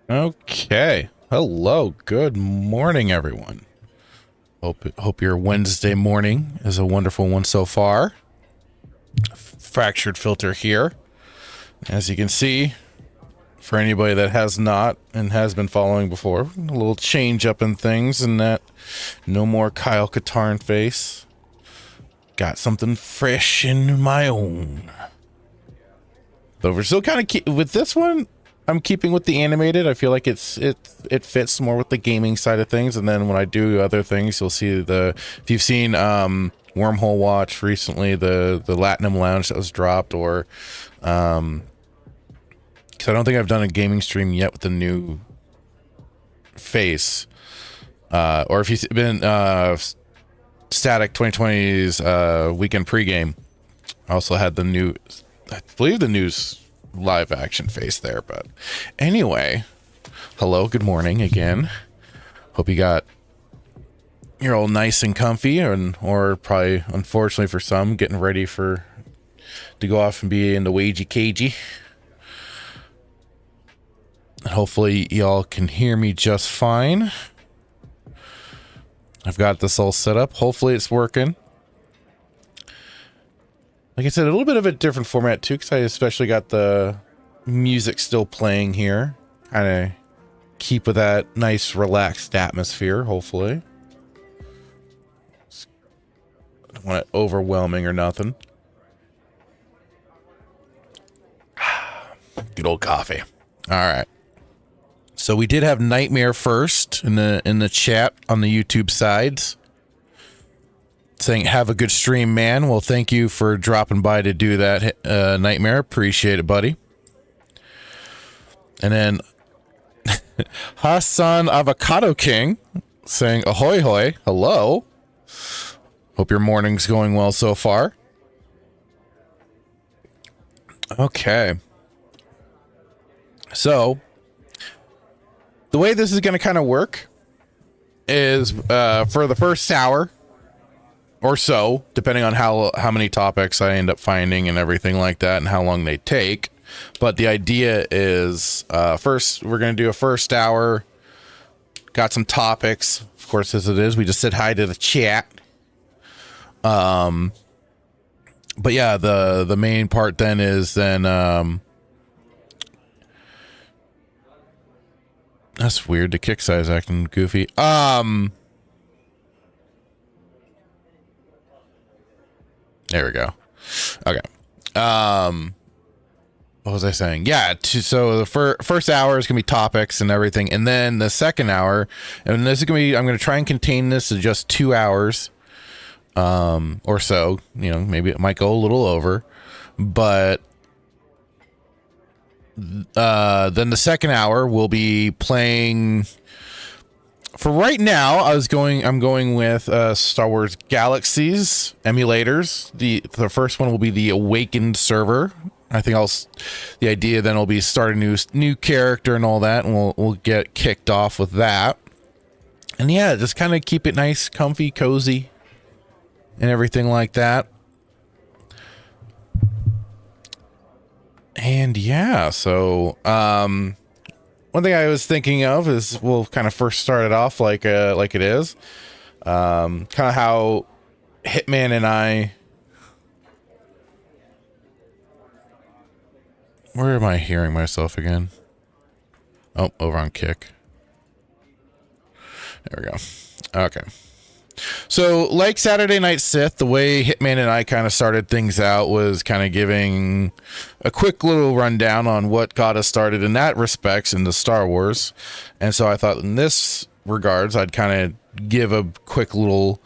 Okay. Hello. Good morning, everyone. Hope your Wednesday morning is a wonderful one so far. Fractured filter here. As you can see, for anybody that has not and has been following before, a little change up in things and that no more Kyle Katarn face. Got something fresh in my own. But we're still kind of with this one. I'm keeping with the animated. I feel like it fits more with the gaming side of things. And then when I do other things, you'll see if you've seen Wormhole Watch recently, the Latinum Lounge that was dropped, or because I don't think I've done a gaming stream yet with the new face. Or if you've been Static 2020's weekend pregame, I also had the new, I believe the news live action face there. But anyway, hello, good morning again. Hope you got you're all nice and comfy, or probably, unfortunately for some, getting ready to go off and be in the wagey cagey. And hopefully y'all can hear me just fine. I've got this all set up. Hopefully it's working. Like I said, a little bit of a different format too, because I especially got the music still playing here. Kind of keep with that nice, relaxed atmosphere, hopefully. Don't want it overwhelming or nothing. Good old coffee. All right. So we did have Nightmare first in the chat on the YouTube sides, saying, have a good stream, man. Well, thank you for dropping by to do that, Nightmare. Appreciate it, buddy. And then Hassan Avocado King saying, ahoy hoy, hello. Hope your morning's going well so far. Okay. So, the way this is going to kind of work is for the first hour or so, depending on how many topics I end up finding and everything like that and how long they take. But the idea is first we're going to do a first hour, got some topics, of course, as it is. We just said hi to the chat. But yeah, the main part then is that's weird. The kick size acting goofy. There we go. Okay. What was I saying? Yeah. So the first hour is gonna be topics and everything, and then the second hour, and this is gonna be. I'm gonna try and contain this to just 2 hours, or so. You know, maybe it might go a little over, but then the second hour will be playing. For right now, I'm going with Star Wars Galaxies emulators. The first one will be the Awakened server. I think the idea then will be start a new character and all that, and we'll get kicked off with that. And yeah, just kind of keep it nice, comfy, cozy, and everything like that. And yeah, so one thing I was thinking of is we'll kind of first start it off like it is, kind of how Hitman and I. Where am I hearing myself again? Oh, over on Kick. There we go. Okay. So, like Saturday Night Sith, the way Hitman and I kind of started things out was kind of giving a quick little rundown on what got us started in that respects into Star Wars. And so I thought in this regards, I'd kind of give a quick little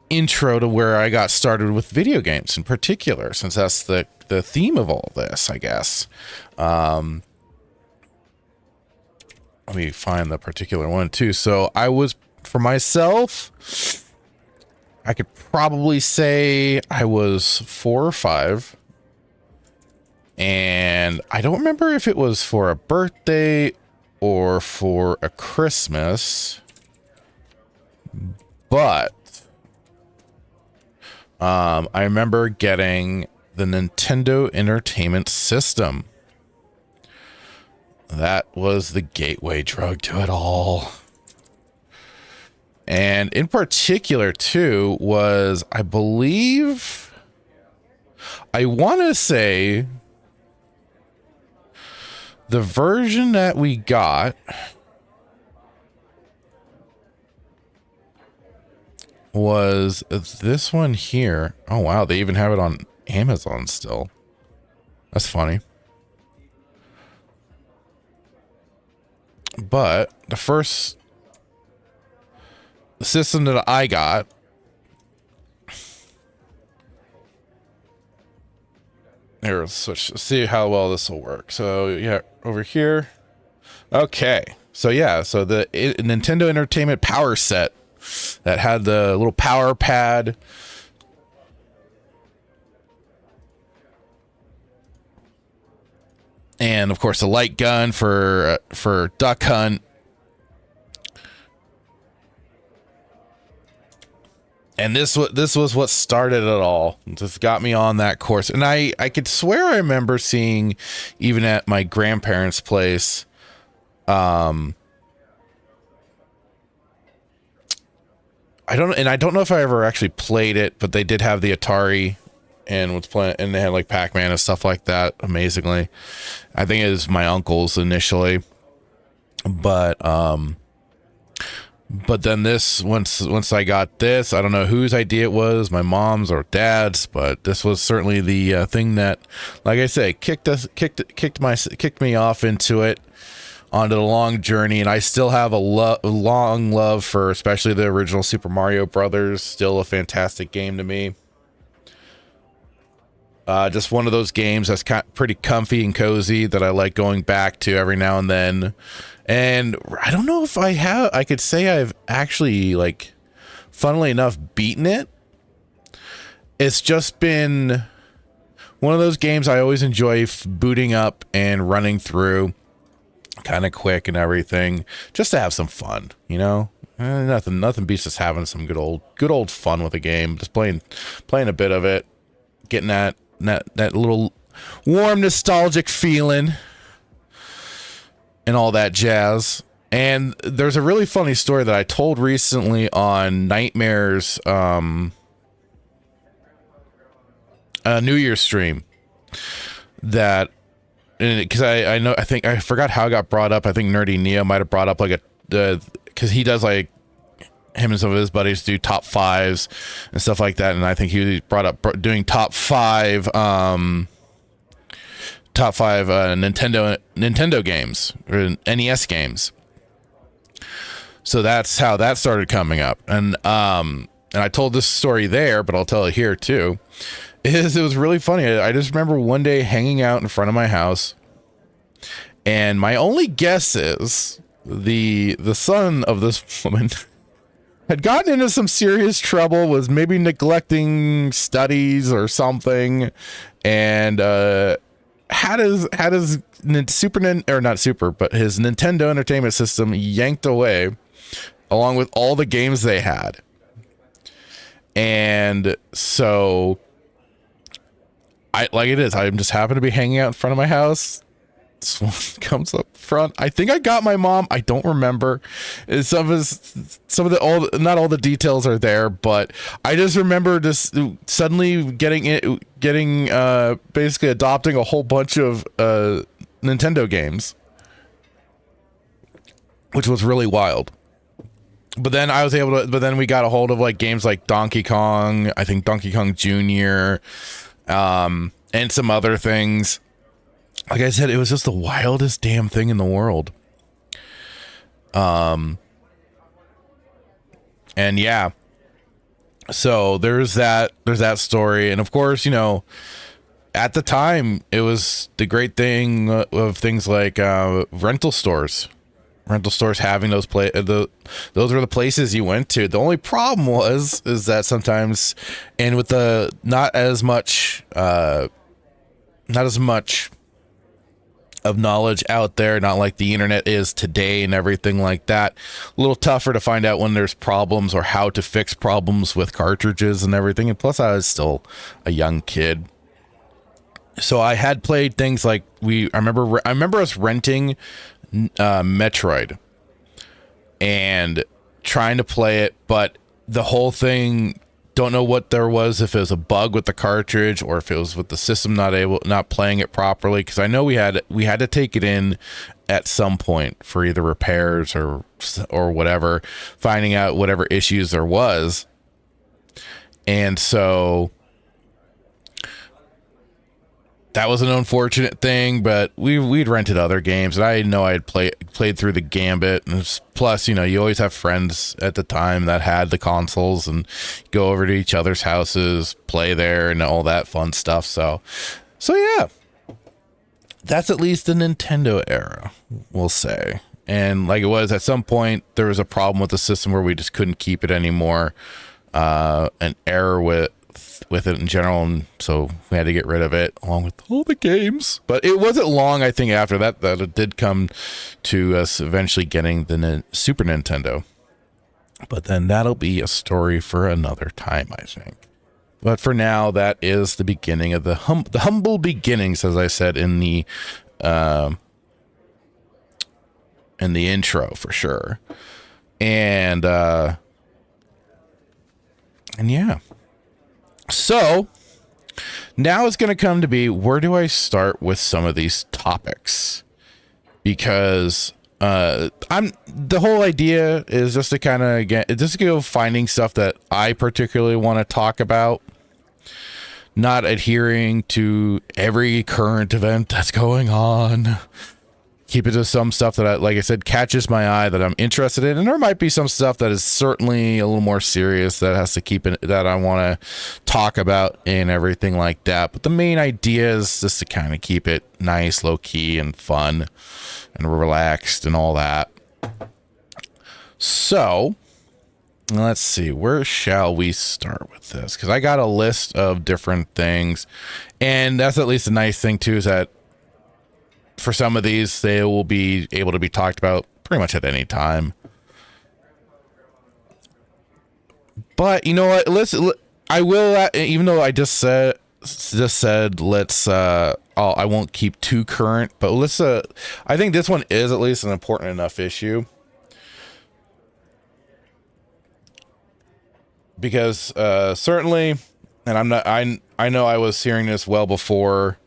intro to where I got started with video games in particular, since that's the theme of all this, I guess. Let me find the particular one too. So for myself, I could probably say I was 4 or 5. And I don't remember if it was for a birthday or for a Christmas, but I remember getting the Nintendo Entertainment System that was the gateway drug to it all. And in particular, too, was, I believe, I want to say the version that we got was this one here. Oh, wow. They even have it on Amazon still. That's funny. But the first system that I got here, let's switch, see how well this will work. So yeah, over here. Okay, so yeah, so the Nintendo Entertainment Power Set that had the little power pad, and of course the light gun for Duck Hunt. And this was what started it all. Just got me on that course. And I could swear I remember seeing, even at my grandparents' place, I don't know if I ever actually played it, but they did have the Atari and was playing, and they had like Pac-Man and stuff like that. Amazingly, I think it was my uncle's initially, but then this, once I got this, I don't know whose idea it was, my mom's or dad's, but this was certainly the thing that, like I say, kicked me off into it, onto the long journey. And I still have a long love for especially the original Super Mario Brothers. Still a fantastic game to me. Just one of those games that's pretty comfy and cozy that I like going back to every now and then. And I don't know if I could say I've actually, like, funnily enough, beaten it. It's just been one of those games I always enjoy booting up and running through kind of quick and everything, just to have some fun, you know? Nothing beats just having some good old fun with a game, just playing a bit of it, getting that little warm nostalgic feeling and all that jazz. And there's a really funny story that I told recently on Nightmare's New Year's stream, that, because I think I forgot how it got brought up. I think Nerdy Neo might have brought up like because he does, like, him and some of his buddies do top fives and stuff like that, and I think he brought up doing top five Nintendo games or NES games. So that's how that started coming up, and I told this story there, but I'll tell it here too. It was really funny. I just remember one day hanging out in front of my house, and my only guess is the son of this woman had gotten into some serious trouble, was maybe neglecting studies or something, and had his his Nintendo Entertainment System yanked away, along with all the games they had. And so I just happened to be hanging out in front of my house. Someone comes up front. I think I got my mom. I don't remember. Not all the details are there, but I just remember just suddenly basically adopting a whole bunch of Nintendo games, which was really wild. But then we got a hold of like games like Donkey Kong, I think Donkey Kong Jr., and some other things. Like I said, it was just the wildest damn thing in the world. And yeah, so there's that story. And of course, you know, at the time it was the great thing of things like rental stores having those those were the places you went to. The only problem is that sometimes, and with the not as much of knowledge out there, not like the internet is today and everything like that, a little tougher to find out when there's problems or how to fix problems with cartridges and everything. And plus I was still a young kid, So I had played things like I remember us renting Metroid and trying to play it, but the whole thing, don't know what there was, if it was a bug with the cartridge or if it was with the system not playing it properly, because I know we had to take it in at some point for either repairs or whatever, finding out whatever issues there was. And so that was an unfortunate thing, but we'd rented other games, and I know I had played through the gambit. And plus, you always have friends at the time that had the consoles, and go over to each other's houses, play there, and all that fun stuff. So yeah, that's at least the Nintendo era, we'll say. And like it was at some point, there was a problem with the system where we just couldn't keep it anymore. An error with it in general, and so we had to get rid of it along with all the games. But it wasn't long, I think, after that it did come to us eventually getting the Super Nintendo. But then that'll be a story for another time, I think. But for now, that is the beginning of the humble beginnings, as I said in the intro, for sure. And yeah. So now it's going to come to be, where do I start with some of these topics? Because the whole idea is just to kind of go finding stuff that I particularly want to talk about, not adhering to every current event that's going on. Keep it to some stuff that, like I said, catches my eye, that I'm interested in. And there might be some stuff that is certainly a little more serious that has to keep it, that I want to talk about and everything like that. But the main idea is just to kind of keep it nice, low key, and fun and relaxed and all that. So let's see, where shall we start with this? Because I got a list of different things, and that's at least a nice thing too, is that for some of these, they will be able to be talked about pretty much at any time. But you know what? I will, even though I just said let's. I won't keep too current, but let's. I think this one is at least an important enough issue, because certainly, and I'm not. I know I was hearing this well before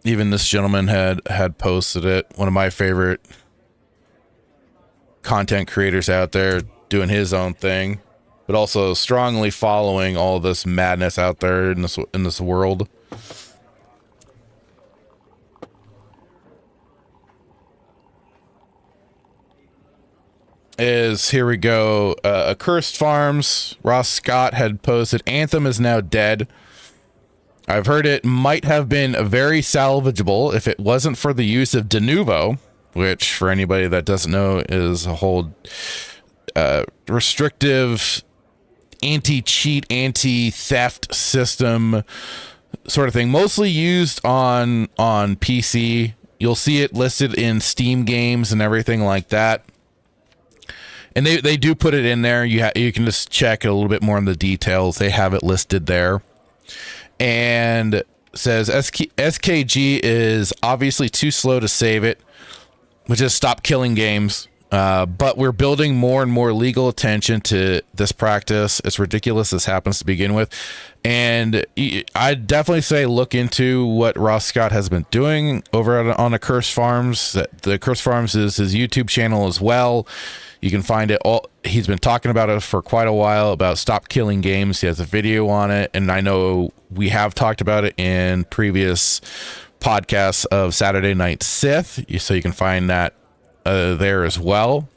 even this gentleman had posted it. One of my favorite content creators out there, doing his own thing, but also strongly following all this madness out there in this world. Here we go. Accursed Farms, Ross Scott had posted, Anthem is now dead. I've heard it might have been very salvageable if it wasn't for the use of de novo, which, for anybody that doesn't know, is a whole restrictive anti-cheat, anti-theft system sort of thing, mostly used on PC. You'll see it listed in Steam games and everything like that. And they do put it in there. You can just check a little bit more on the details. They have it listed there. And says SKG is obviously too slow to save it, which is stop killing games. But we're building more and more legal attention to this practice. It's ridiculous this happens to begin with. And I'd definitely say look into what Ross Scott has been doing over on Accursed Farms. The Accursed Farms is his YouTube channel as well. You can find it all. He's been talking about it for quite a while, about stop killing games. He has a video on it, and I know we have talked about it in previous podcasts of Saturday Night Sith, so you can find that there as well.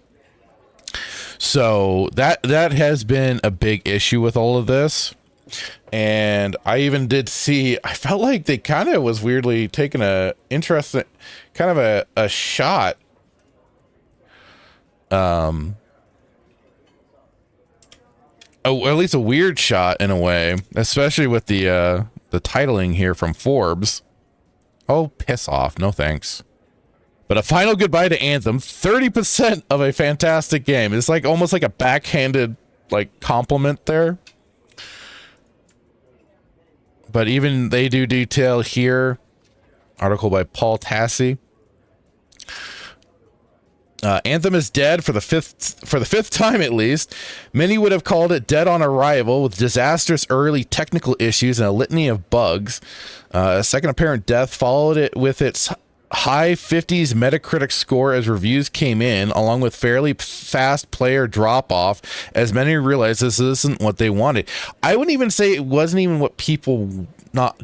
So that has been a big issue with all of this. And I even did see, I felt like they kind of was weirdly taking a interesting kind of a shot at least a weird shot in a way, especially with the titling here from Forbes. Oh, piss off. No thanks. But a final goodbye to Anthem, 30% of a fantastic game. It's like almost like a backhanded like compliment there. but even they do detail here. Article by Paul Tassi. Anthem is dead for the fifth time at least. Many would have called it dead on arrival, with disastrous early technical issues and a litany of bugs. A second apparent death followed it with its high 50s Metacritic score as reviews came in, along with fairly fast player drop off, as many realized this isn't what they wanted. I wouldn't even say it wasn't even what people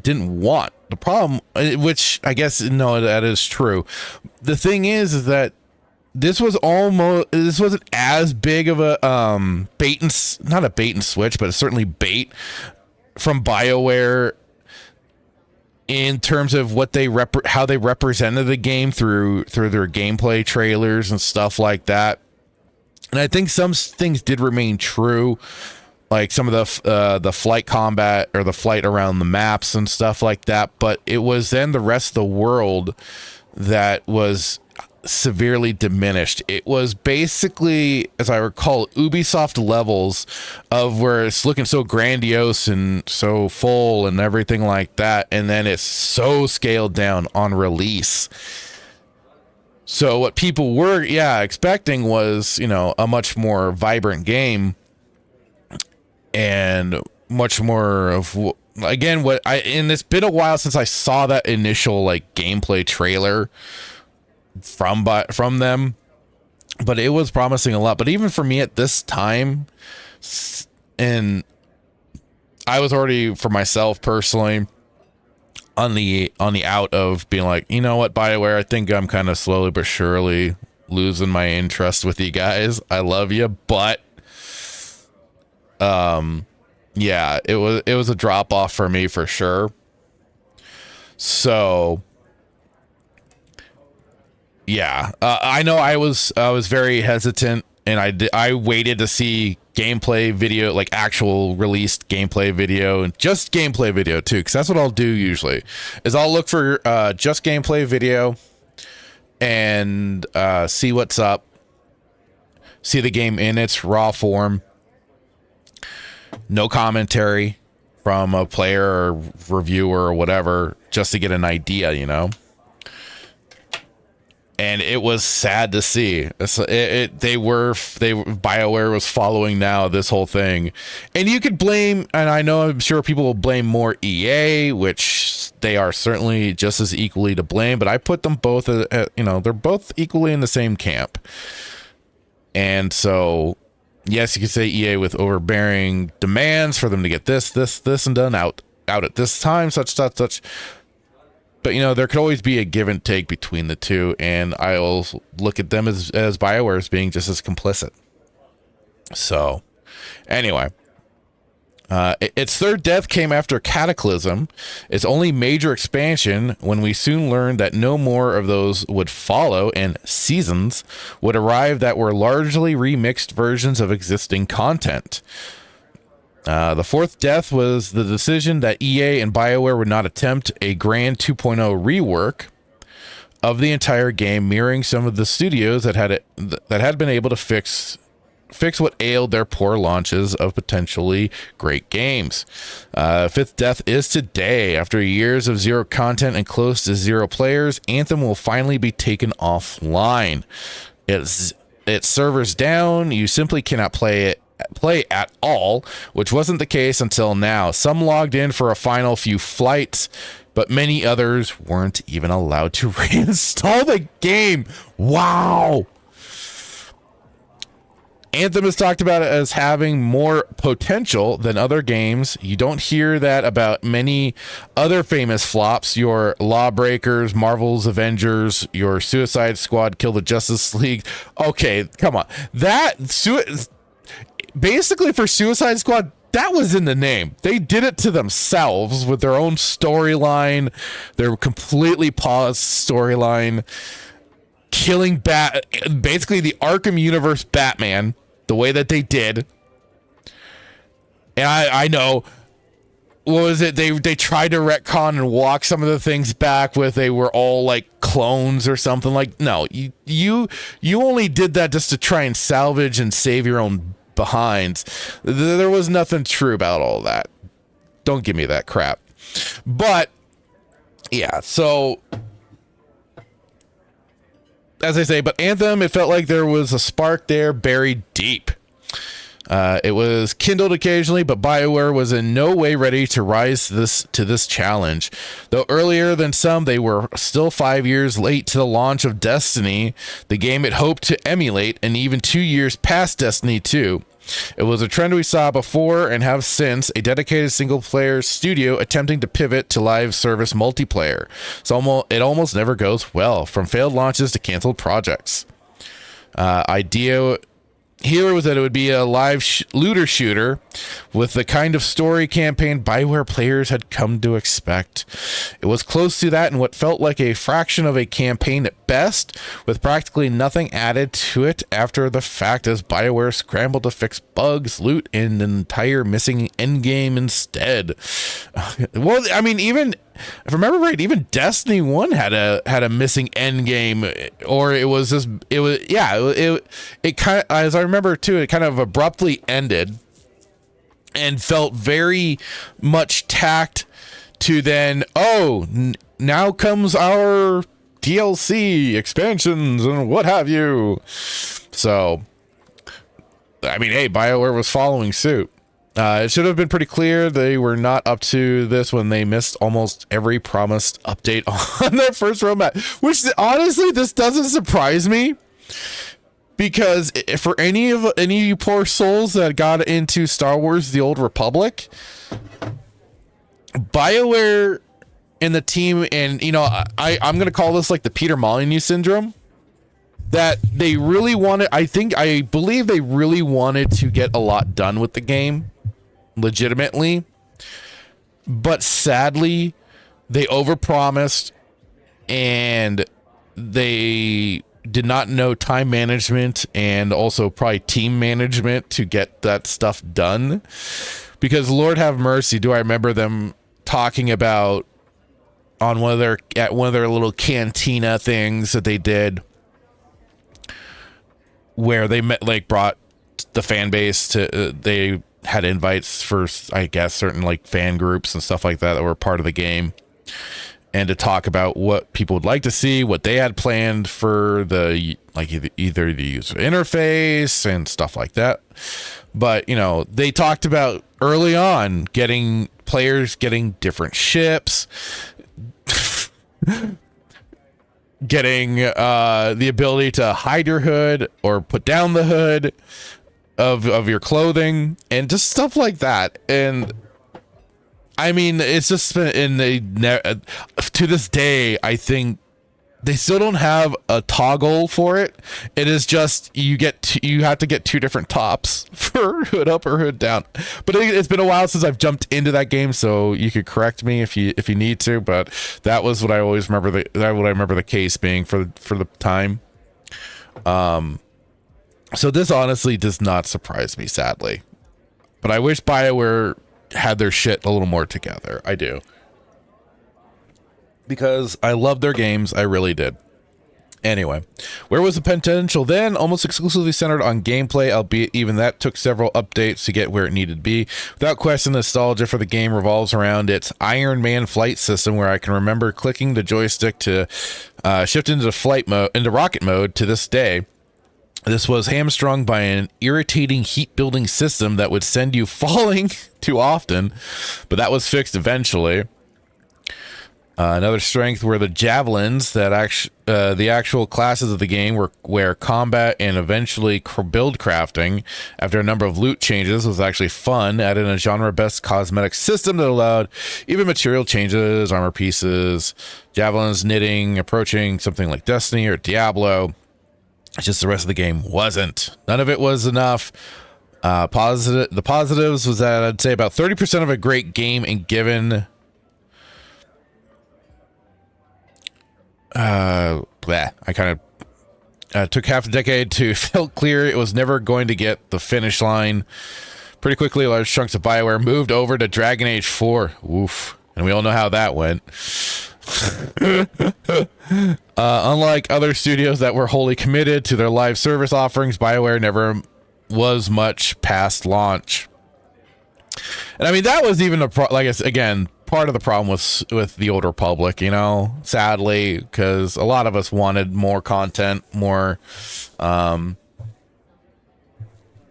didn't want. The problem, which I guess no, that is true. The thing is that this wasn't as big of a not a bait and switch, but it's certainly bait from BioWare in terms of what how they represented the game through their gameplay trailers and stuff like that. And I think some things did remain true, like some of the flight combat or the flight around the maps and stuff like that. But it was then the rest of the world that was severely diminished. It was basically, as I recall, Ubisoft levels of where it's looking so grandiose and so full and everything like that, and then it's so scaled down on release. So what people were expecting was, a much more vibrant game and much more of, again, and it's been a while since I saw that initial like gameplay trailer from them, but it was promising a lot. But even for me at this time, and I was already, for myself personally, on the out of being like, you know what, BioWare, I think I'm kind of slowly but surely losing my interest with you guys. I love you, but yeah, it was a drop off for me for sure. So yeah, I know I was very hesitant, and I waited to see gameplay video, like actual released gameplay video, and just gameplay video too, because that's what I'll do usually, is I'll look for just gameplay video and see what's up, see the game in its raw form, no commentary from a player or reviewer or whatever, just to get an idea, And it was sad to see. BioWare was following now this whole thing, and you could blame, and I'm sure people will blame more EA, which they are certainly just as equally to blame. But I put them both, they're both equally in the same camp. And so, yes, you could say EA with overbearing demands for them to get this, and done out at this time, such. But, there could always be a give and take between the two, and I'll look at them as BioWare as being just as complicit. So, anyway, its third death came after Cataclysm, its only major expansion, when we soon learned that no more of those would follow, and seasons would arrive that were largely remixed versions of existing content. The fourth death was the decision that EA and BioWare would not attempt a grand 2.0 rework of the entire game, mirroring some of the studios that had been able to fix what ailed their poor launches of potentially great games. Fifth death is today. After years of zero content and close to zero players, Anthem will finally be taken offline. Its servers down. You simply cannot play at all, which wasn't the case until now. Some logged in for a final few flights, but many others weren't even allowed to reinstall the game. Wow. Anthem is talked about as having more potential than other games. You don't hear that about many other famous flops. Your Lawbreakers, Marvel's Avengers, your Suicide Squad, Kill the Justice League. Okay, come on. Basically, for Suicide Squad, that was in the name. They did it to themselves with their own storyline, their completely paused storyline, killing basically the Arkham universe Batman the way that they did. And I know, what was it? They tried to retcon and walk some of the things back with they were all like clones or something. Like, no, you only did that just to try and salvage and save your own behinds. There was nothing true about all that. Don't give me that crap. But yeah, so as I say, but Anthem, it felt like there was a spark there buried deep. It was kindled occasionally, but BioWare was in no way ready to rise to this challenge. Though earlier than some, they were still 5 years late to the launch of Destiny, the game it hoped to emulate, and even 2 years past Destiny 2. It was a trend we saw before and have since, a dedicated single-player studio attempting to pivot to live service multiplayer. So it almost never goes well, from failed launches to canceled projects. Idea here was that it would be a live looter shooter with the kind of story campaign BioWare players had come to expect. It was close to that in what felt like a fraction of a campaign at best, with practically nothing added to it after the fact as BioWare scrambled to fix bugs, loot, and an entire missing endgame instead. Well, I mean, even if I remember right, even Destiny 1 had a missing end game, or it was just it kind of, as I remember too, it kind of abruptly ended and felt very much tacked to then, now comes our DLC expansions and what have you. So I mean, hey, BioWare was following suit. It should have been pretty clear they were not up to this when they missed almost every promised update on their first roadmap, which honestly, this doesn't surprise me, because for any of you poor souls that got into Star Wars: The Old Republic, BioWare and the team, and I'm going to call this like the Peter Molyneux syndrome, that they really wanted, I believe they really wanted to get a lot done with the game, legitimately, but sadly they overpromised and they did not know time management and also probably team management to get that stuff done. Because Lord have mercy, do I remember them talking about on one of their little cantina things that they did, where they brought the fan base to, they had invites for, I guess, certain like fan groups and stuff like that were part of the game, and to talk about what people would like to see, what they had planned for the, like, either the user interface and stuff like that. But, they talked about early on getting players getting different ships, getting the ability to hide your hood or put down the hood of your clothing and just stuff like that. And I mean, it's just been to this day, I think they still don't have a toggle for it. It is just you have to get two different tops for hood up or hood down. But it's been a while since I've jumped into that game, so you could correct me if you need to. But that was what I always remember. What I remember the case being for the time. So this honestly does not surprise me, sadly. But I wish BioWare had their shit a little more together. I do. Because I love their games. I really did. Anyway, where was the potential then? Almost exclusively centered on gameplay, albeit even that took several updates to get where it needed to be. Without question, nostalgia for the game revolves around its Iron Man flight system, where I can remember clicking the joystick to shift into flight mode, into rocket mode to this day. This was hamstrung by an irritating heat-building system that would send you falling too often, but that was fixed eventually. Another strength were the javelins that the actual classes of the game where combat and eventually build crafting, after a number of loot changes, was actually fun, added a genre-best cosmetic system that allowed even material changes, armor pieces, javelins, knitting, approaching something like Destiny or Diablo. It's just the rest of the game wasn't. None of it was enough. The positives was that I'd say about 30% of a great game, and given I kind of took half a decade to felt clear it was never going to get the finish line. Pretty quickly, large chunks of BioWare moved over to Dragon Age 4. Oof. And we all know how that went. Unlike other studios that were wholly committed to their live service offerings, BioWare never was much past launch. And I mean, that was even part of the problem with the Old Republic, you know, sadly, because a lot of us wanted more content, more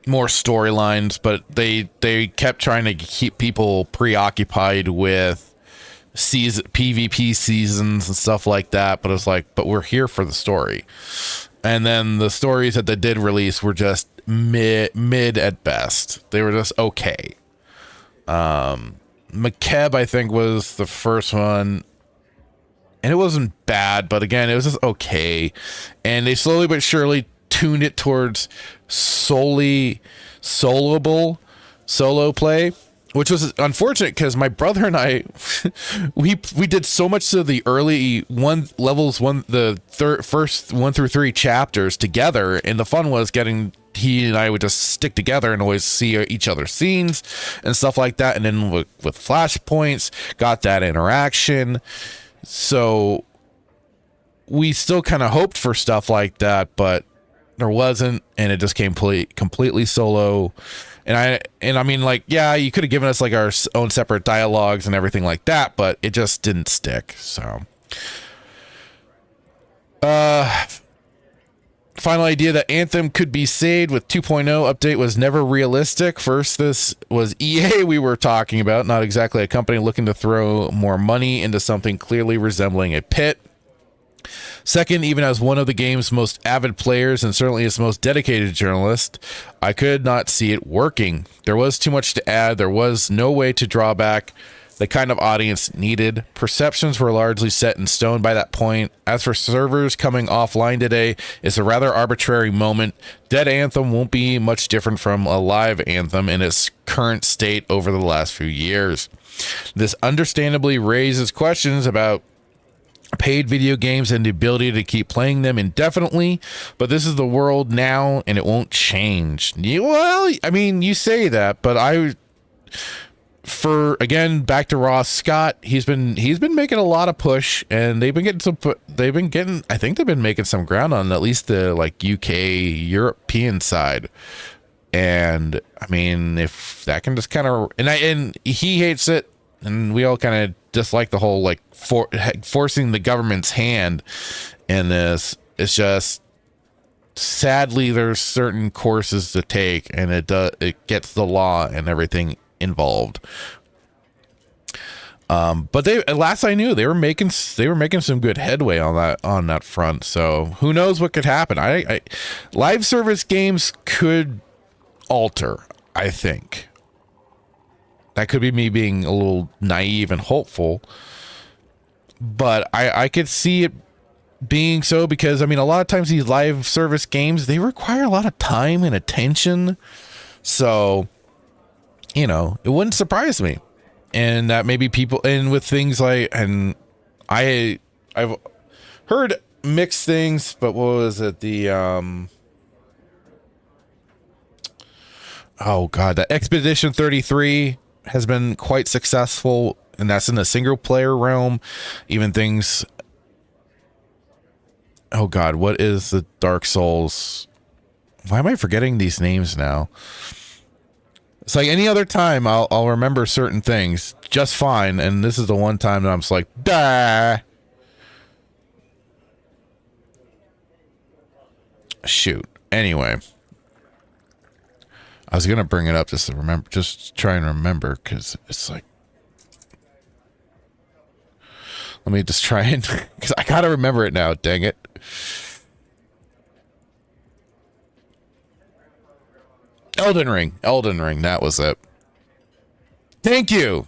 storylines, but they kept trying to keep people preoccupied with PvP seasons and stuff like that. But it's like, but we're here for the story. And then the stories that they did release were just mid at best. They were just okay. McKeb, I think, was the first one, and it wasn't bad, but again, it was just okay. And they slowly but surely tuned it towards solely solo play, which was unfortunate because my brother and I we did so much of the early first 1 through 3 chapters together, and the fun was he and I would just stick together and always see each other's scenes and stuff like that, and then with flashpoints got that interaction. So we still kind of hoped for stuff like that, but there wasn't, and it just came completely solo. And I mean, like, yeah, you could have given us like our own separate dialogues and everything like that, but it just didn't stick. So final idea that Anthem could be saved with 2.0 update was never realistic. First, this was EA we were talking about, not exactly a company looking to throw more money into something clearly resembling a pit. Second, even as one of the game's most avid players and certainly its most dedicated journalist, I could not see it working. There was too much to add. There was no way to draw back the kind of audience needed. Perceptions were largely set in stone by that point. As for servers coming offline today, it's a rather arbitrary moment. Dead Anthem won't be much different from a live Anthem in its current state over the last few years. This understandably raises questions about paid video games and the ability to keep playing them indefinitely, but this is the world now and it won't change. Well, I mean, you say that, but back to Ross Scott, he's been making a lot of push, and I think they've been making some ground on at least the like UK European side. And I mean, if that can just kind of, and he hates it, and we all kind of dislike the whole like forcing the government's hand in this. It's just, sadly, there's certain courses to take, and it gets the law and everything involved. But last I knew, they were making some good headway on that front. So who knows what could happen? I live service games could alter, I think. That could be me being a little naive and hopeful, but I could see it being so, because I mean, a lot of times these live service games, they require a lot of time and attention. So, you know, it wouldn't surprise me. And that maybe people, and with things like, and I've heard mixed things, but what was it? That Expedition 33 has been quite successful, and that's in the single player realm. Even things, what is the Dark Souls? Why am I forgetting these names now? It's like any other time I'll remember certain things just fine, and this is the one time that I'm just like, dah. Shoot. Anyway, I was gonna bring it up just to remember, just try and remember, because it's like, let me just try and, because I gotta remember it now. Dang it. Elden Ring. That was it. Thank you,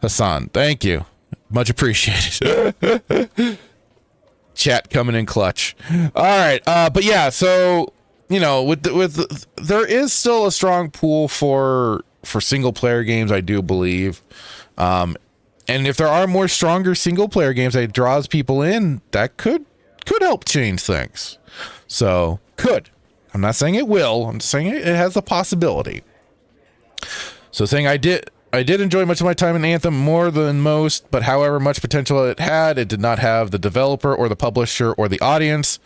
Hassan. Thank you. Much appreciated. Chat coming in clutch. All right. But yeah, so, you know, there is still a strong pool for single player games, I do believe. And if there are more stronger single player games that draws people in, that could help change things. So could. I'm not saying it will. I'm just saying it has the possibility. So saying I did enjoy much of my time in Anthem, more than most, but however much potential it had, it did not have the developer or the publisher or the audience.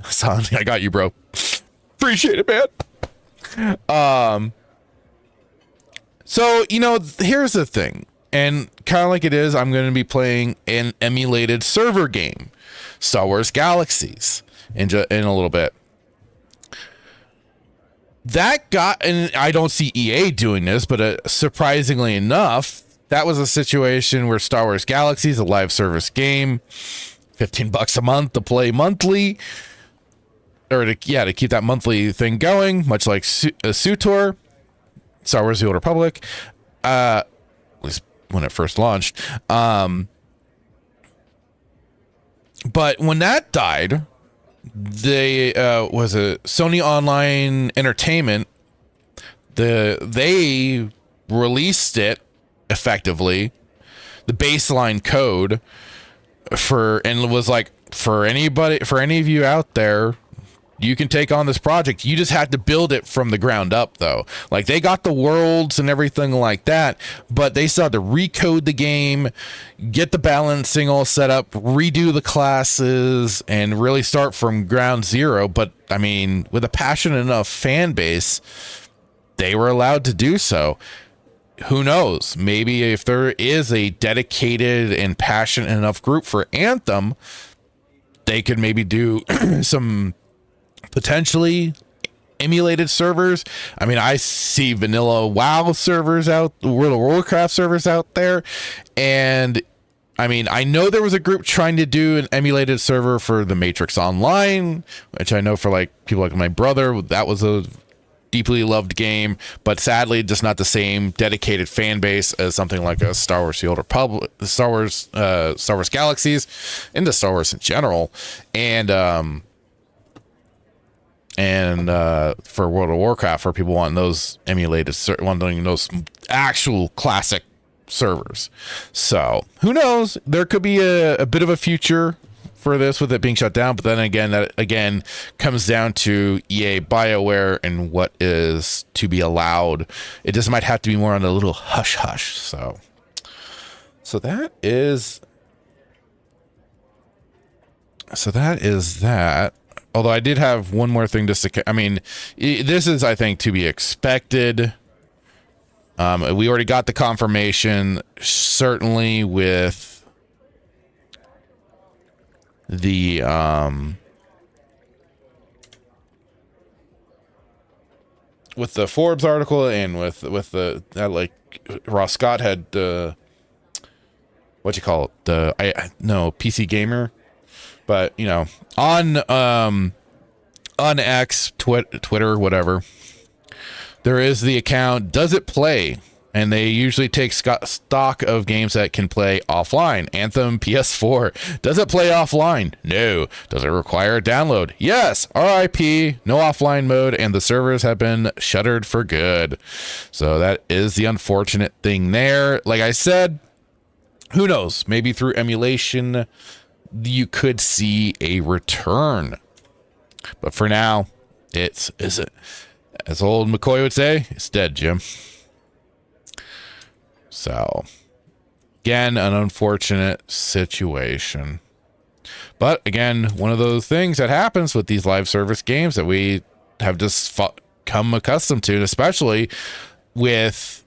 Son, I got you, bro. Appreciate it, man. So, here's the thing. And kind of like it is, I'm going to be playing an emulated server game, Star Wars Galaxies, in a little bit. And I don't see EA doing this, but surprisingly enough, that was a situation where Star Wars Galaxies, a live service game, $15 a month to play monthly, or to keep that monthly thing going, much like SUTOR, Star Wars: The Old Republic, at least when it first launched. But when that died, they was a Sony Online Entertainment. They released it effectively, the baseline code and it was like, for any of you out there, you can take on this project. You just had to build it from the ground up, though. Like, they got the worlds and everything like that, but they still had to recode the game, get the balancing all set up, redo the classes, and really start from ground zero. But, I mean, with a passionate enough fan base, they were allowed to do so. Who knows? Maybe if there is a dedicated and passionate enough group for Anthem, they could maybe do some potentially emulated servers. I mean, I see vanilla WoW servers out, World of Warcraft servers out there. And I mean, I know there was a group trying to do an emulated server for the Matrix Online, which I know for like people like my brother, that was a deeply loved game, but sadly just not the same dedicated fan base as something like a Star Wars: The Old Republic, Star Wars Galaxies, into Star Wars in general, and for World of Warcraft, for people wanting those emulated, wanting those actual classic servers. So who knows? There could be a bit of a future for this with it being shut down, but then again, that again comes down to EA, BioWare, and what is to be allowed. It just might have to be more on a little hush hush. So that is that. Although I did have one more thing I mean, this is, I think, to be expected. We already got the confirmation, certainly with the Forbes article, and with the like Ross Scott had what you call it, PC Gamer, but on X, Twitter, whatever, there is the account Does It Play, and they usually take stock of games that can play offline. Anthem, PS4. Does it play offline? No. Does it require a download? Yes. RIP, no offline mode, and the servers have been shuttered for good. So that is the unfortunate thing there. Like I said, who knows? Maybe through emulation, you could see a return. But for now, as old McCoy would say, it's dead, Jim. So, again, an unfortunate situation. But again, one of those things that happens with these live service games that we have just come accustomed to, and especially with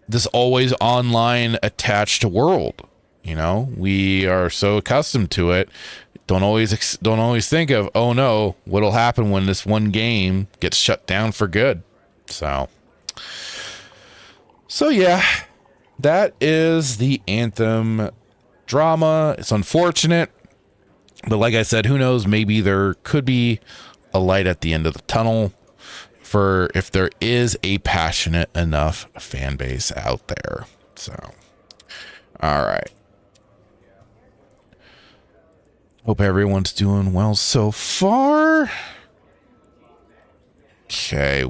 this always online attached world. We are so accustomed to it. Don't always think of, oh no, what'll happen when this one game gets shut down for good. So yeah, that is the Anthem drama. It's unfortunate, but like I said, who knows? Maybe there could be a light at the end of the tunnel for if there is a passionate enough fan base out there. So, all right. Hope everyone's doing well so far. Okay.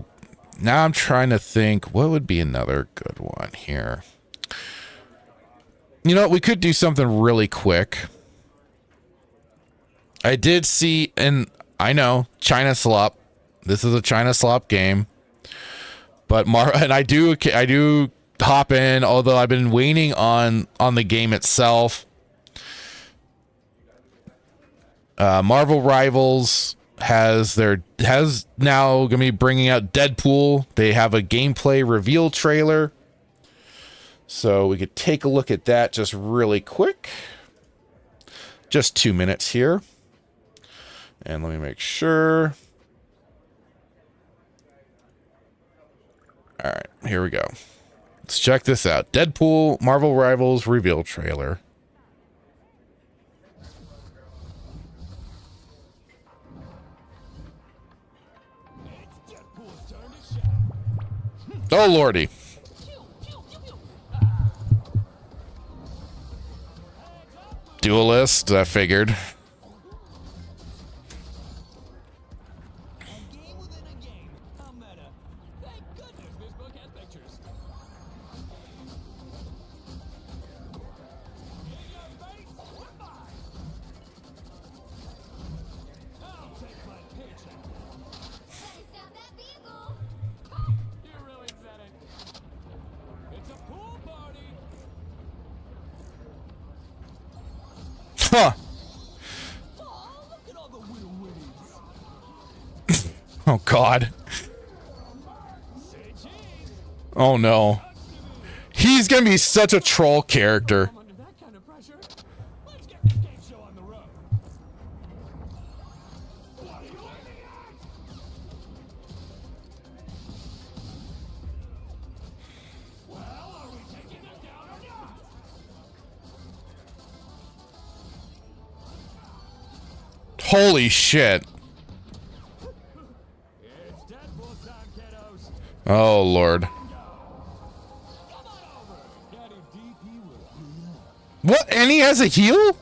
Now I'm trying to think what would be another good one here. We could do something really quick. I did see, and I know, China Slop. This is a China Slop game. But and I do hop in, although I've been waiting on the game itself. Marvel Rivals has now gonna be bringing out Deadpool. They have a gameplay reveal trailer, so we could take a look at that just really quick. Just 2 minutes here, and let me make sure. All right, here we go. Let's check this out. Deadpool Marvel Rivals reveal trailer. Oh lordy. Duelist, I figured. Huh. Oh god. Oh no. He's gonna be such a troll character. Holy shit. Oh lord. What? And he has a heal?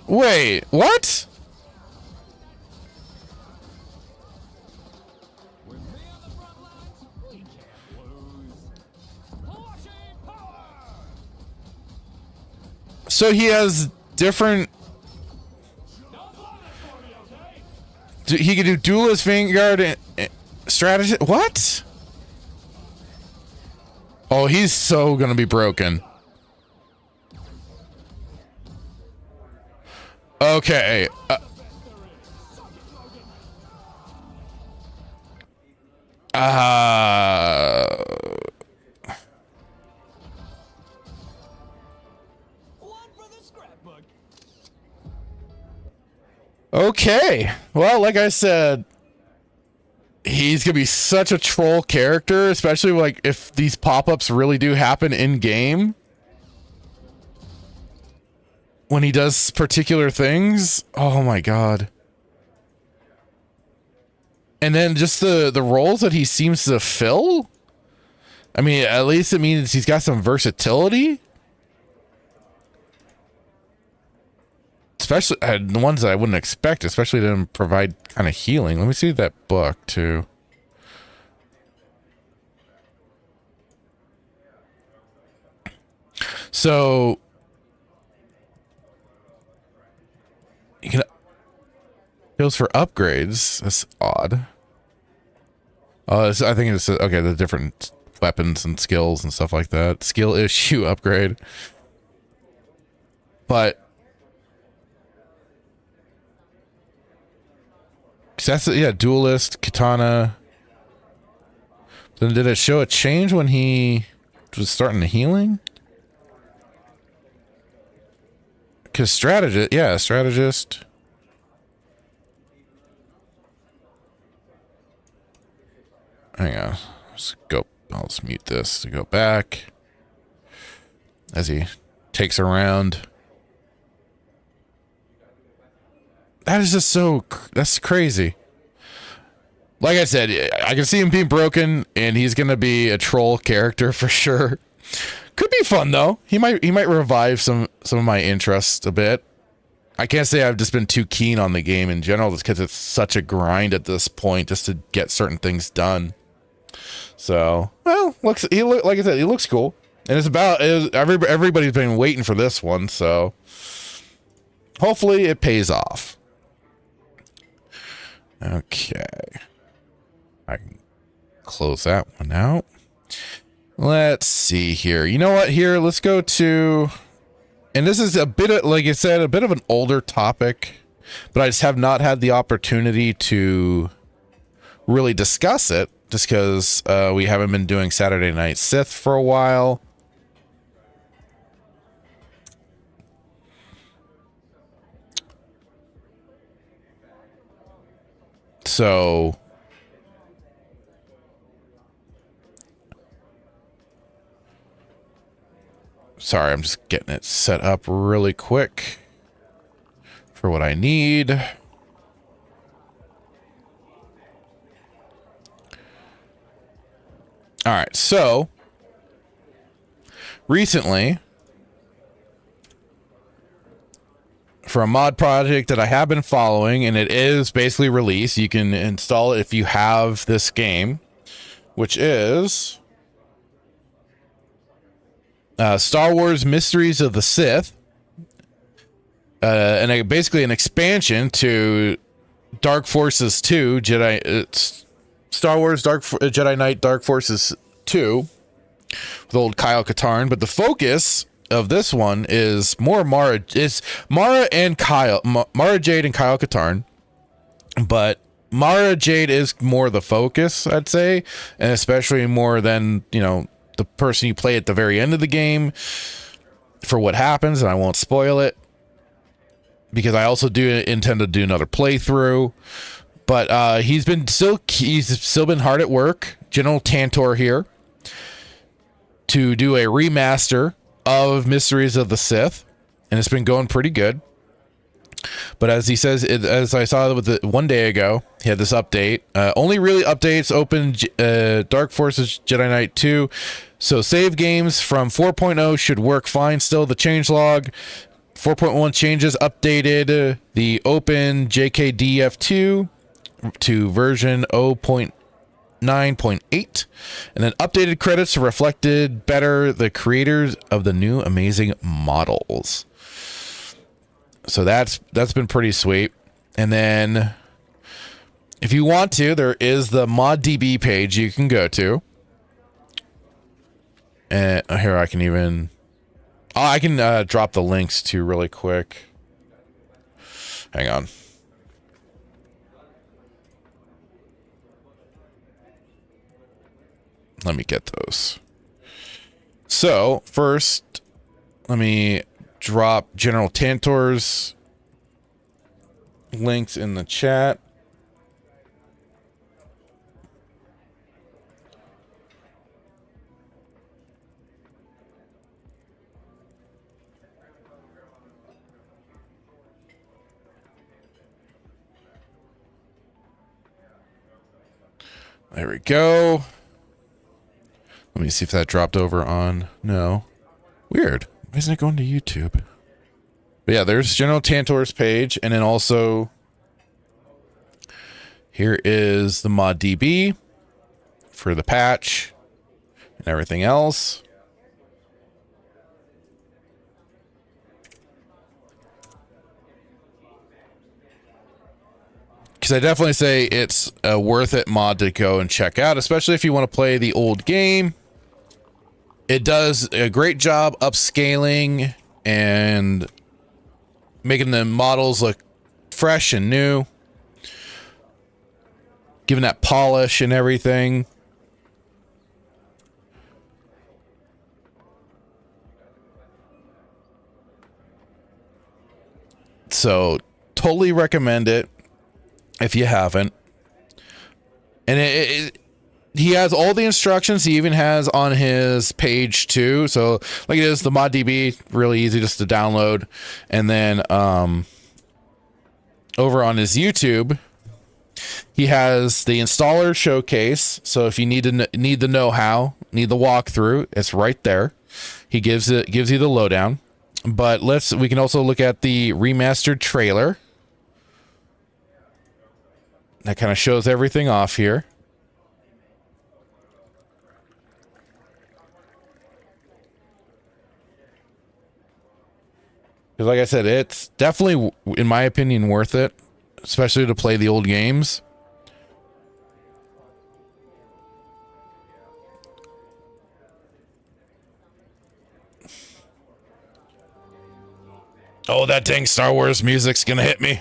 Wait, what? So he has different... He can do Duelist, Vanguard, and Strategy... What? Oh, he's so gonna be broken. Okay. Okay. Well, like I said, he's gonna be such a troll character, especially like if these pop-ups really do happen in game. When he does particular things. Oh my god. And then just the roles that he seems to fill. I mean, at least it means he's got some versatility. Especially the ones that I wouldn't expect, especially to provide kind of healing. Let me see that book too. So you can heals for upgrades. That's odd. I think it's okay. The different weapons and skills and stuff like that. Skill issue upgrade, but. That's yeah, Duelist, Katana. Then did it show a change when he was starting the healing? Because strategist, yeah, strategist. Hang on, let's go. I'll just mute this to go back as he takes a round. That is just so... That's crazy. Like I said, I can see him being broken, and he's going to be a troll character for sure. Could be fun, though. He might revive some of my interest a bit. I can't say I've just been too keen on the game in general, just because it's such a grind at this point just to get certain things done. So, well, like I said, he looks cool. And everybody's been waiting for this one, so... Hopefully it pays off. Okay. I can close that one out. Let's see here. You know what? Here, let's go to... And this is a bit of, like I said, a bit of an older topic, but I just have not had the opportunity to really discuss it, just because we haven't been doing Saturday Night Sith for a while. So... Sorry, I'm just getting it set up really quick for what I need. All right, so recently, for a mod project that I have been following, and it is basically released, you can install it if you have this game, which is... Star Wars Mysteries of the Sith, and basically an expansion to Dark Forces 2, Star Wars Jedi Knight Dark Forces 2, with old Kyle Katarn. But the focus of this one is more Mara. It's Mara and Kyle, Mara Jade and Kyle Katarn, but Mara Jade is more the focus, I'd say, and especially more than, you know, the person you play at the very end of the game for what happens, and I won't spoil it because I also do intend to do another playthrough. But he's still been hard at work, General Tantor here, to do a remaster of Mysteries of the Sith, and it's been going pretty good. But as he says, as I saw with one day ago, he had this update. Only really updates open Dark Forces Jedi Knight 2. So save games from 4.0 should work fine still. The changelog 4.1 changes updated the open JKDF2 to version 0.9.8. And then updated credits reflected better the creators of the new amazing models. So that's been pretty sweet. And then if you want to, there is the ModDB page you can go to. And here I can even... Oh, I can drop the links to really quick. Hang on. Let me get those. So, first, let me drop General Tantor's links in the chat. There we go. Let me see if that dropped over on... No. Weird. Why isn't it going to YouTube? But yeah, there's General Tantor's page. And then also... Here is the ModDB for the patch and everything else. Because I definitely say it's a worth it mod to go and check out, especially if you want to play the old game. It does a great job upscaling and making the models look fresh and new, giving that polish and everything. So totally recommend it if you haven't. And he has all the instructions. He even has on his page too. So like it is the ModDB, really easy just to download. And then over on his YouTube, he has the installer showcase. So if you need the know-how, need the walkthrough, it's right there. He gives you the lowdown. But we can also look at the remastered trailer. That kind of shows everything off here. Because like I said, it's definitely, in my opinion, worth it. Especially to play the old games. Oh, that dang Star Wars music's gonna hit me.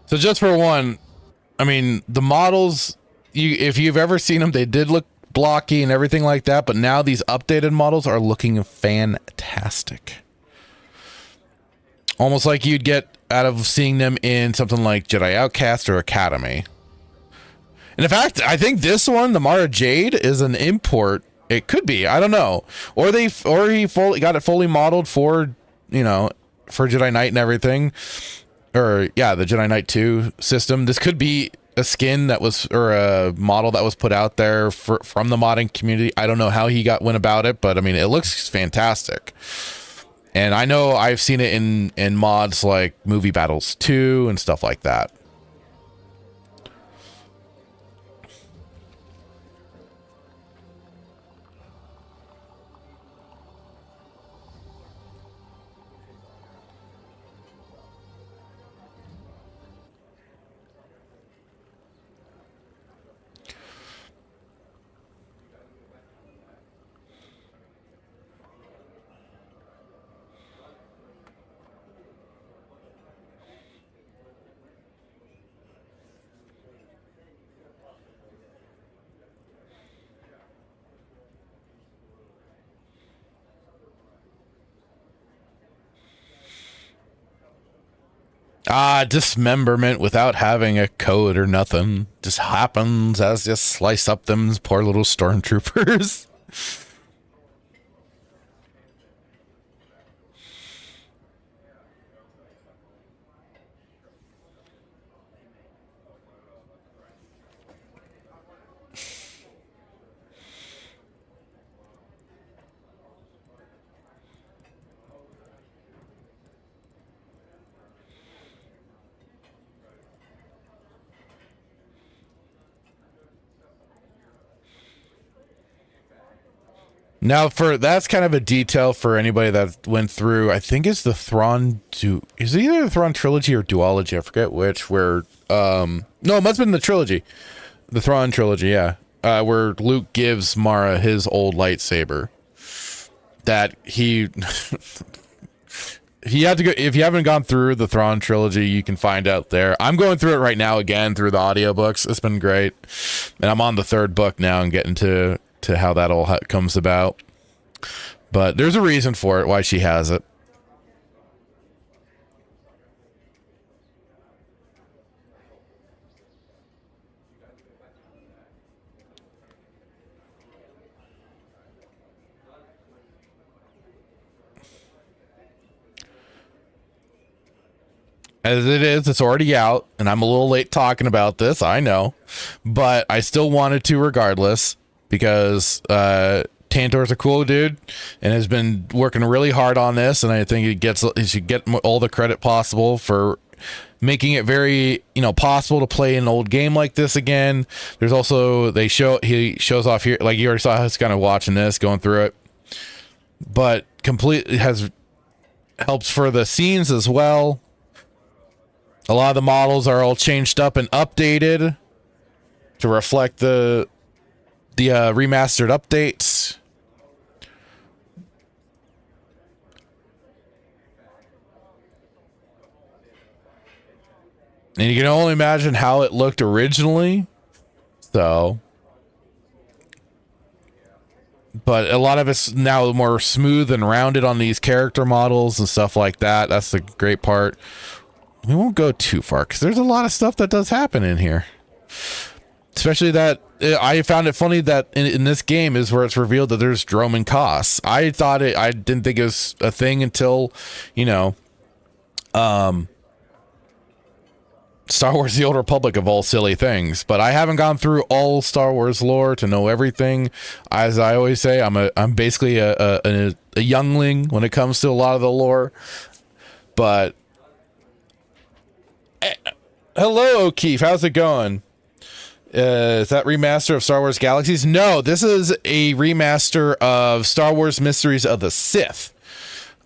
So just for one, I mean, the models, if you've ever seen them, they did look blocky and everything like that, but now these updated models are looking fantastic. Almost like you'd get out of seeing them in something like Jedi Outcast or Academy. And in fact, I think this one, the Mara Jade, is an import. It could be, I don't know. Or he got it fully modeled for, you know, for Jedi Knight and everything. Or yeah, the Jedi Knight 2 system. This could be a skin that was, or a model that was put out there from the modding community. I don't know how he went about it, but I mean, it looks fantastic. And I know I've seen it in mods like Movie Battles 2 and stuff like that. Dismemberment without having a code or nothing. Just happens as you slice up them poor little stormtroopers. Now, that's kind of a detail for anybody that went through. I think it's the Thrawn. Is it either the Thrawn trilogy or duology? I forget which. Where no, it must have been the trilogy, the Thrawn trilogy. Yeah, where Luke gives Mara his old lightsaber. That he had to go. If you haven't gone through the Thrawn trilogy, you can find out there. I'm going through it right now again through the audiobooks. It's been great, and I'm on the third book now and getting to how that all comes about. But there's a reason for it, why she has it. As it is, it's already out, and I'm a little late talking about this, I know. But I still wanted to regardless, because Tantor's a cool dude and has been working really hard on this, and I think he should get all the credit possible for making it very, you know, possible to play an old game like this again. There's also, he shows off here, like you already saw us kind of watching this, going through it, but completely helps for the scenes as well. A lot of the models are all changed up and updated to reflect the remastered updates. And you can only imagine how it looked originally. So, but a lot of it's now more smooth and rounded on these character models and stuff like that. That's the great part. We won't go too far because there's a lot of stuff that does happen in here. Especially that I found it funny that in this game is where it's revealed that there's Droman costs. I didn't think it was a thing until, you know, Star Wars The Old Republic of all silly things, but I haven't gone through all Star Wars lore to know everything. As I always say, I'm basically a youngling when it comes to a lot of the lore. But hello, O'Keefe, how's it going? Is that remaster of Star Wars Galaxies? No, this is a remaster of Star Wars Mysteries of the Sith.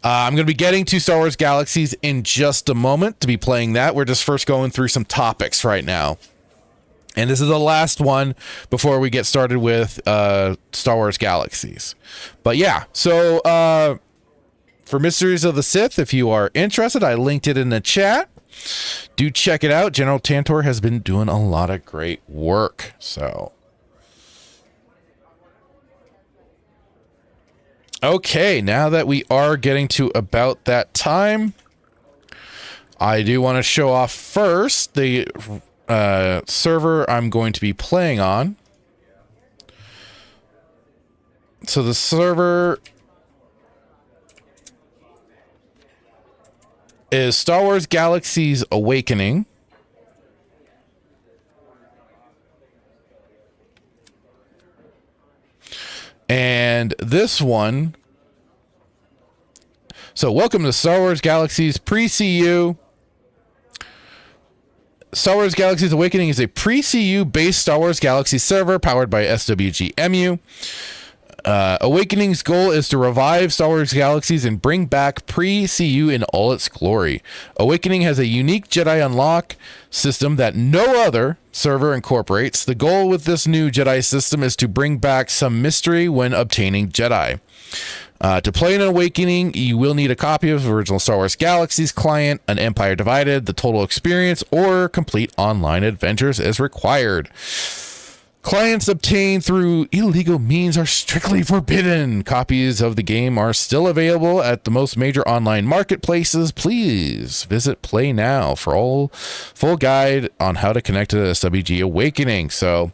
I'm going to be getting to Star Wars Galaxies in just a moment to be playing that. We're just first going through some topics right now. And this is the last one before we get started with Star Wars Galaxies. But yeah, so for Mysteries of the Sith, if you are interested, I linked it in the chat. Do check it out. General Tantor has been doing a lot of great work. So, okay, now that we are getting to about that time, I do want to show off first the server I'm going to be playing on. So the server is Star Wars Galaxies Awakening. And this one, so welcome to Star Wars Galaxies pre-CU. Star Wars Galaxies Awakening is a pre-CU based Star Wars Galaxy server powered by SWGMU. Awakening's goal is to revive Star Wars Galaxies and bring back pre-CU in all its glory. Awakening has a unique Jedi unlock system that no other server incorporates. The goal with this new Jedi system is to bring back some mystery when obtaining Jedi. To play an Awakening, you will need a copy of the original Star Wars Galaxies client, an Empire Divided, the total experience, or complete online adventures as required. Clients obtained through illegal means are strictly forbidden. Copies of the game are still available at the most major online marketplaces. Please visit Play Now for all full guide on how to connect to the SWG Awakening. So,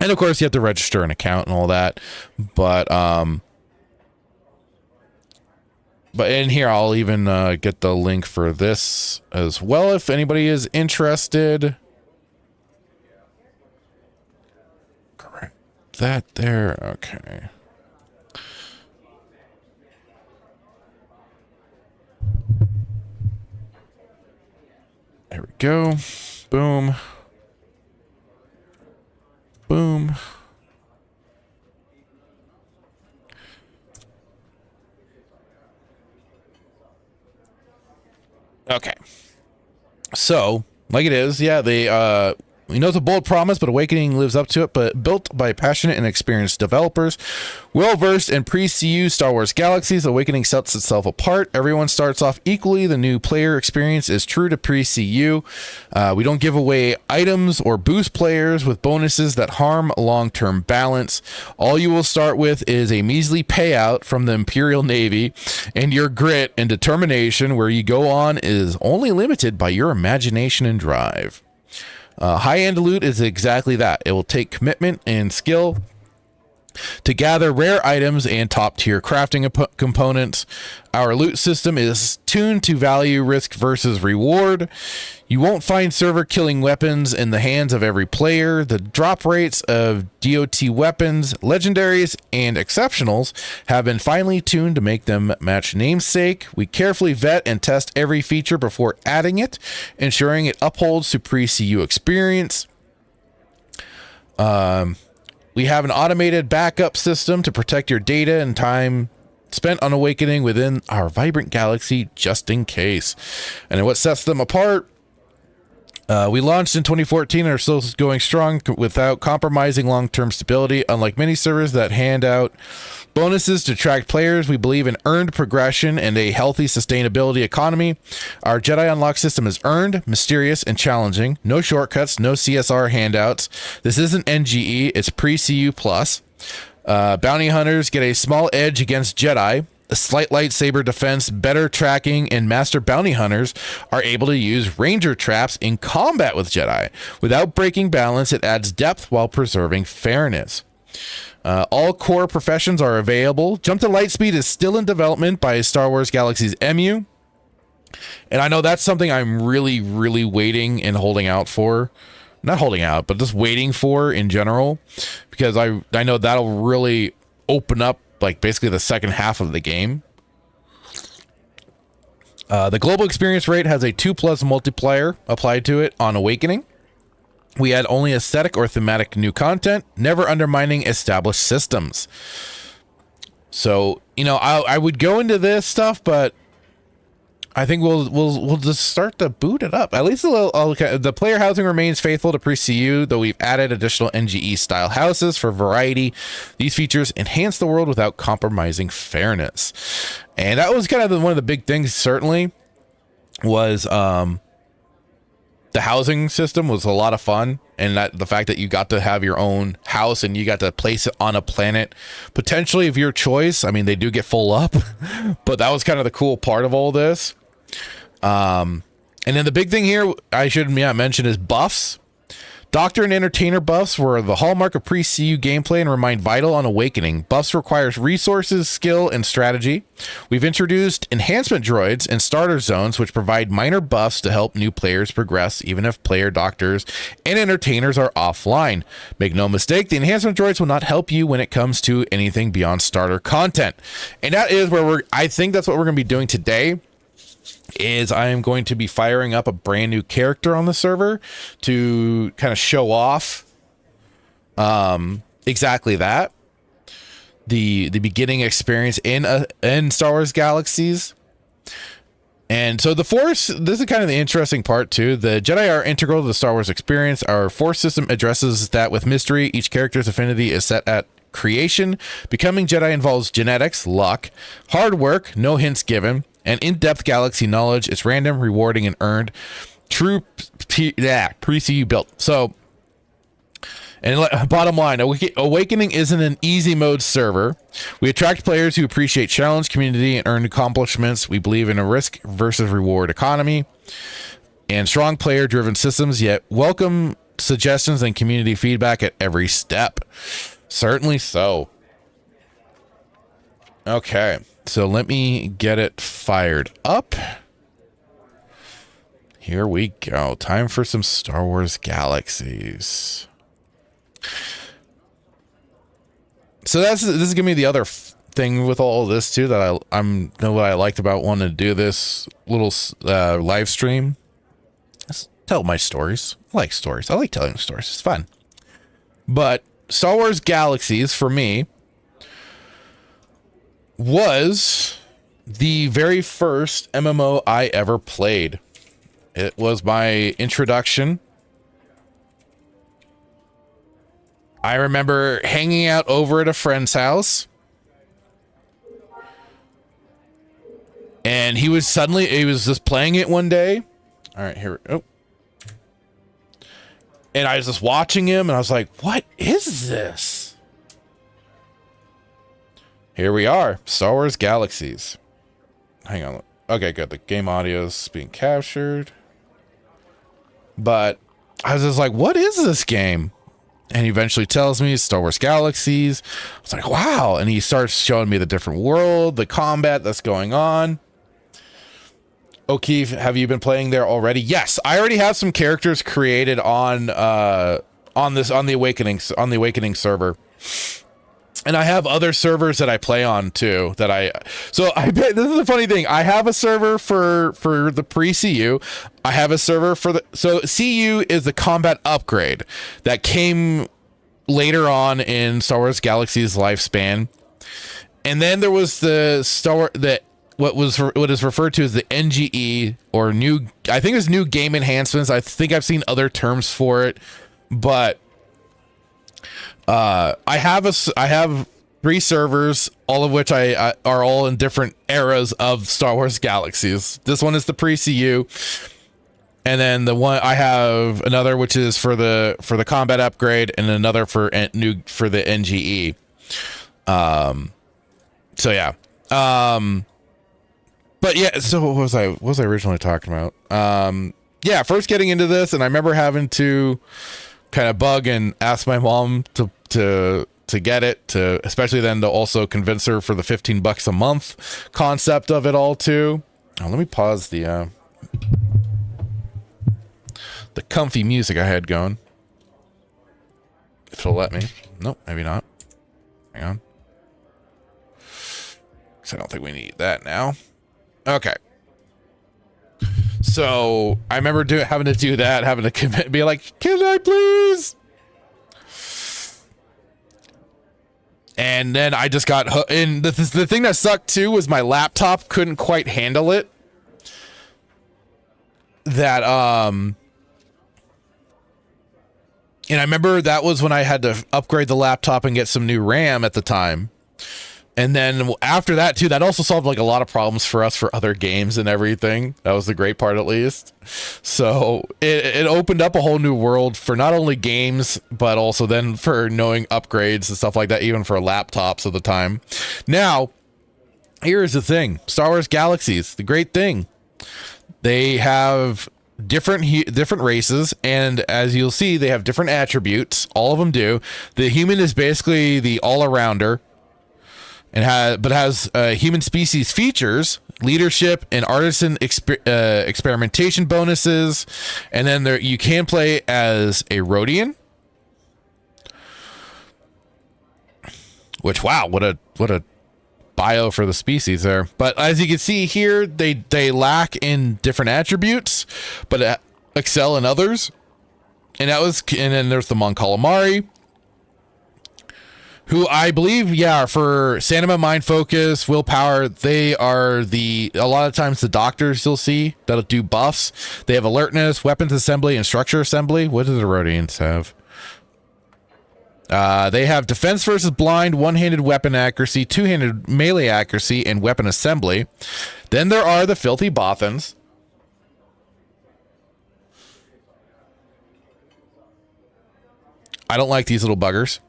and of course you have to register an account and all that. But in here I'll even get the link for this as well if anybody is interested. That there, okay. There we go. Boom. Boom. Okay. So, like it is, yeah, they we know it's a bold promise, but Awakening lives up to it. But built by passionate and experienced developers, well-versed in pre-CU Star Wars Galaxies, Awakening sets itself apart. Everyone starts off equally. The new player experience is true to pre-CU. We don't give away items or boost players with bonuses that harm long-term balance. All you will start with is a measly payout from the Imperial Navy, and your grit and determination where you go on is only limited by your imagination and drive. High-end loot is exactly that. It will take commitment and skill to gather rare items and top-tier crafting components. Our loot system is tuned to value risk versus reward. You won't find server-killing weapons in the hands of every player. The drop rates of DOT weapons, legendaries, and exceptionals have been finely tuned to make them match namesake. We carefully vet and test every feature before adding it, ensuring it upholds to pre-CU experience. We have an automated backup system to protect your data and time spent on Awakening within our vibrant galaxy just in case. And what sets them apart? We launched in 2014 and are still going strong without compromising long-term stability. Unlike many servers that hand out bonuses to attract players, we believe in earned progression and a healthy sustainability economy. Our Jedi unlock system is earned, mysterious, and challenging. No shortcuts, no CSR handouts. This isn't NGE, it's pre-CU+. Bounty hunters get a small edge against Jedi. A slight lightsaber defense, better tracking, and master bounty hunters are able to use ranger traps in combat with Jedi. Without breaking balance, it adds depth while preserving fairness. All core professions are available. Jump to Lightspeed is still in development by Star Wars Galaxies MU. And I know that's something I'm really, really waiting and holding out for. Not holding out, but just waiting for in general, because I know that'll really open up like basically the second half of the game. The global experience rate has a 2+ multiplier applied to it on Awakening. We add only aesthetic or thematic new content, never undermining established systems. So, you know, I would go into this stuff, but I think we'll just start to boot it up. At least the player housing remains faithful to pre-CU, though we've added additional NGE style houses for variety. These features enhance the world without compromising fairness. And that was kind of one of the big things, certainly, was the housing system was a lot of fun. And that the fact that you got to have your own house and you got to place it on a planet, potentially of your choice. I mean, they do get full up, but that was kind of the cool part of all this. And then the big thing here I should mention is buffs. Doctor and Entertainer buffs were the hallmark of pre-CU gameplay and remain vital on Awakening. Buffs requires resources, skill, and strategy. We've introduced enhancement droids and starter zones, which provide minor buffs to help new players progress, even if player doctors and entertainers are offline. Make no mistake, the enhancement droids will not help you when it comes to anything beyond starter content. And that is where I think that's what we're going to be doing today. Is I am going to be firing up a brand new character on the server to kind of show off exactly that, the beginning experience in Star Wars Galaxies. And so the Force, this is kind of the interesting part too. The Jedi are integral to the Star Wars experience. Our Force system addresses that with mystery. Each character's affinity is set at creation. Becoming Jedi involves genetics, luck, hard work, no hints given, and in-depth galaxy knowledge. It's random, rewarding, and earned. True pre-CU built. So, and bottom line, Awakening isn't an easy mode server. We attract players who appreciate challenge, community, and earned accomplishments. We believe in a risk versus reward economy and strong player-driven systems, yet welcome suggestions and community feedback at every step. Certainly so. Okay. So let me get it fired up. Here we go. Time for some Star Wars Galaxies. So this is gonna be the other thing with all of this too that I'm know what I liked about wanting to do this little live stream. Let's tell my stories. I like stories. I like telling stories. It's fun. But Star Wars Galaxies for me was the very first MMO I ever played. It was my introduction. I remember hanging out over at a friend's house, and he was just playing it one day. All right, here. Oh. And I was just watching him, and I was like, what is this? Here we are, Star Wars Galaxies. Hang on. Okay, good. The game audio is being captured. But I was just like, what is this game? And he eventually tells me Star Wars Galaxies. I was like, wow. And he starts showing me the different world, the combat that's going on. O'Keefe, have you been playing there already? Yes, I already have some characters created on the Awakening server. And I have other servers that I play on too. This is a funny thing. I have a server for the pre-CU. I have a server so CU is the combat upgrade that came later on in Star Wars Galaxy's lifespan. And then there was what is referred to as the NGE, or I think it's new game enhancements. I think I've seen other terms for it, but I have 3 servers, all of which I are all in different eras of Star Wars Galaxies. This one is the pre-CU, and then the one I have another which is for the combat upgrade, and another for the NGE. So yeah. But yeah, so what was I originally talking about? Yeah, first getting into this, and I remember having to kind of bug and ask my mom to get it, especially then to also convince her for the $15 a month concept of it all too. Oh, let me pause the comfy music I had going. If it'll let me. Nope, maybe not. Hang on. Because I don't think we need that now. Okay. So I remember having to do that, having to commit, be like, "Can I please?" And then I just got hooked. And the thing that sucked too was my laptop couldn't quite handle it. That and I remember that was when I had to upgrade the laptop and get some new RAM at the time. And then after that too, that also solved like a lot of problems for us for other games and everything. That was the great part, at least. So it opened up a whole new world for not only games, but also then for knowing upgrades and stuff like that, even for laptops at the time. Now, here's the thing. Star Wars Galaxies, the great thing. They have different races, and as you'll see, they have different attributes. All of them do. The human is basically the all-arounder. And has human species features, leadership, and artisan experimentation bonuses. And then you can play as a Rhodian. Which, wow, what a bio for the species there. But as you can see here, they lack in different attributes, but excel in others. And then there's the Mon Calamari, who I believe, for stamina, mind focus, willpower, they are a lot of times the doctors you'll see that'll do buffs. They have alertness, weapons assembly, and structure assembly. What do the Rhodians have? They have defense versus blind, one-handed weapon accuracy, two-handed melee accuracy, and weapon assembly. Then there are the filthy Bothans. I don't like these little buggers.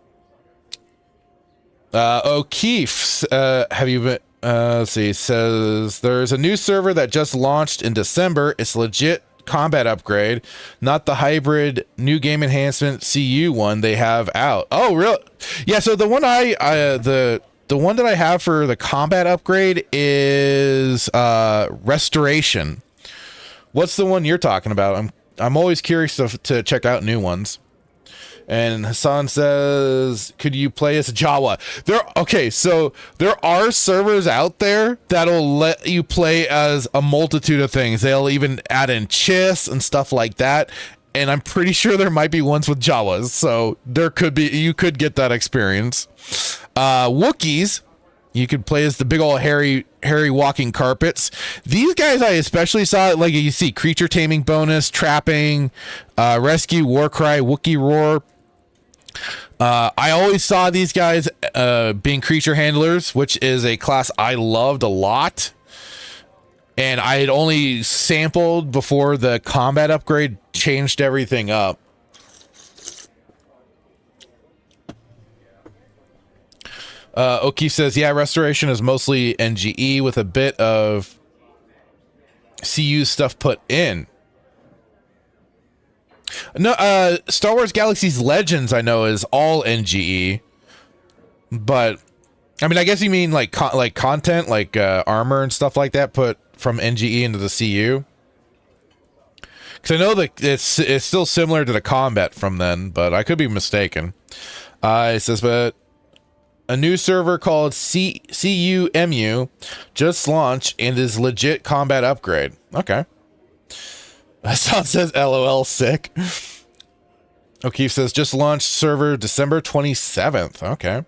O'Keefe, have you been, let's see, says there's a new server that just launched in December. It's legit combat upgrade, not the hybrid new game enhancement CU one they have out. Oh, really? Yeah. So the one the one that I have for the combat upgrade is, restoration. What's the one you're talking about? I'm always curious to check out new ones. And Hassan says, could you play as Jawa? So there are servers out there that'll let you play as a multitude of things. They'll even add in Chiss and stuff like that. And I'm pretty sure there might be ones with Jawas. So you could get that experience. Wookiees, you could play as the big old hairy walking carpets. These guys I especially saw, like you see, creature taming bonus, trapping, rescue, war cry, Wookiee roar. I always saw these guys being creature handlers, which is a class I loved a lot. And I had only sampled before the combat upgrade changed everything up. O'Keefe says, yeah, restoration is mostly NGE with a bit of CU stuff put in. No, Star Wars Galaxies Legends I know is all NGE, but I mean, I guess you mean like content, like armor and stuff like that, put from NGE into the CU. Because I know that it's still similar to the combat from then, but I could be mistaken. It says, but a new server called CUMU just launched and is legit combat upgrade. Okay. Hassan says, LOL, sick. O'Keefe says, just launched server December 27th. Okay.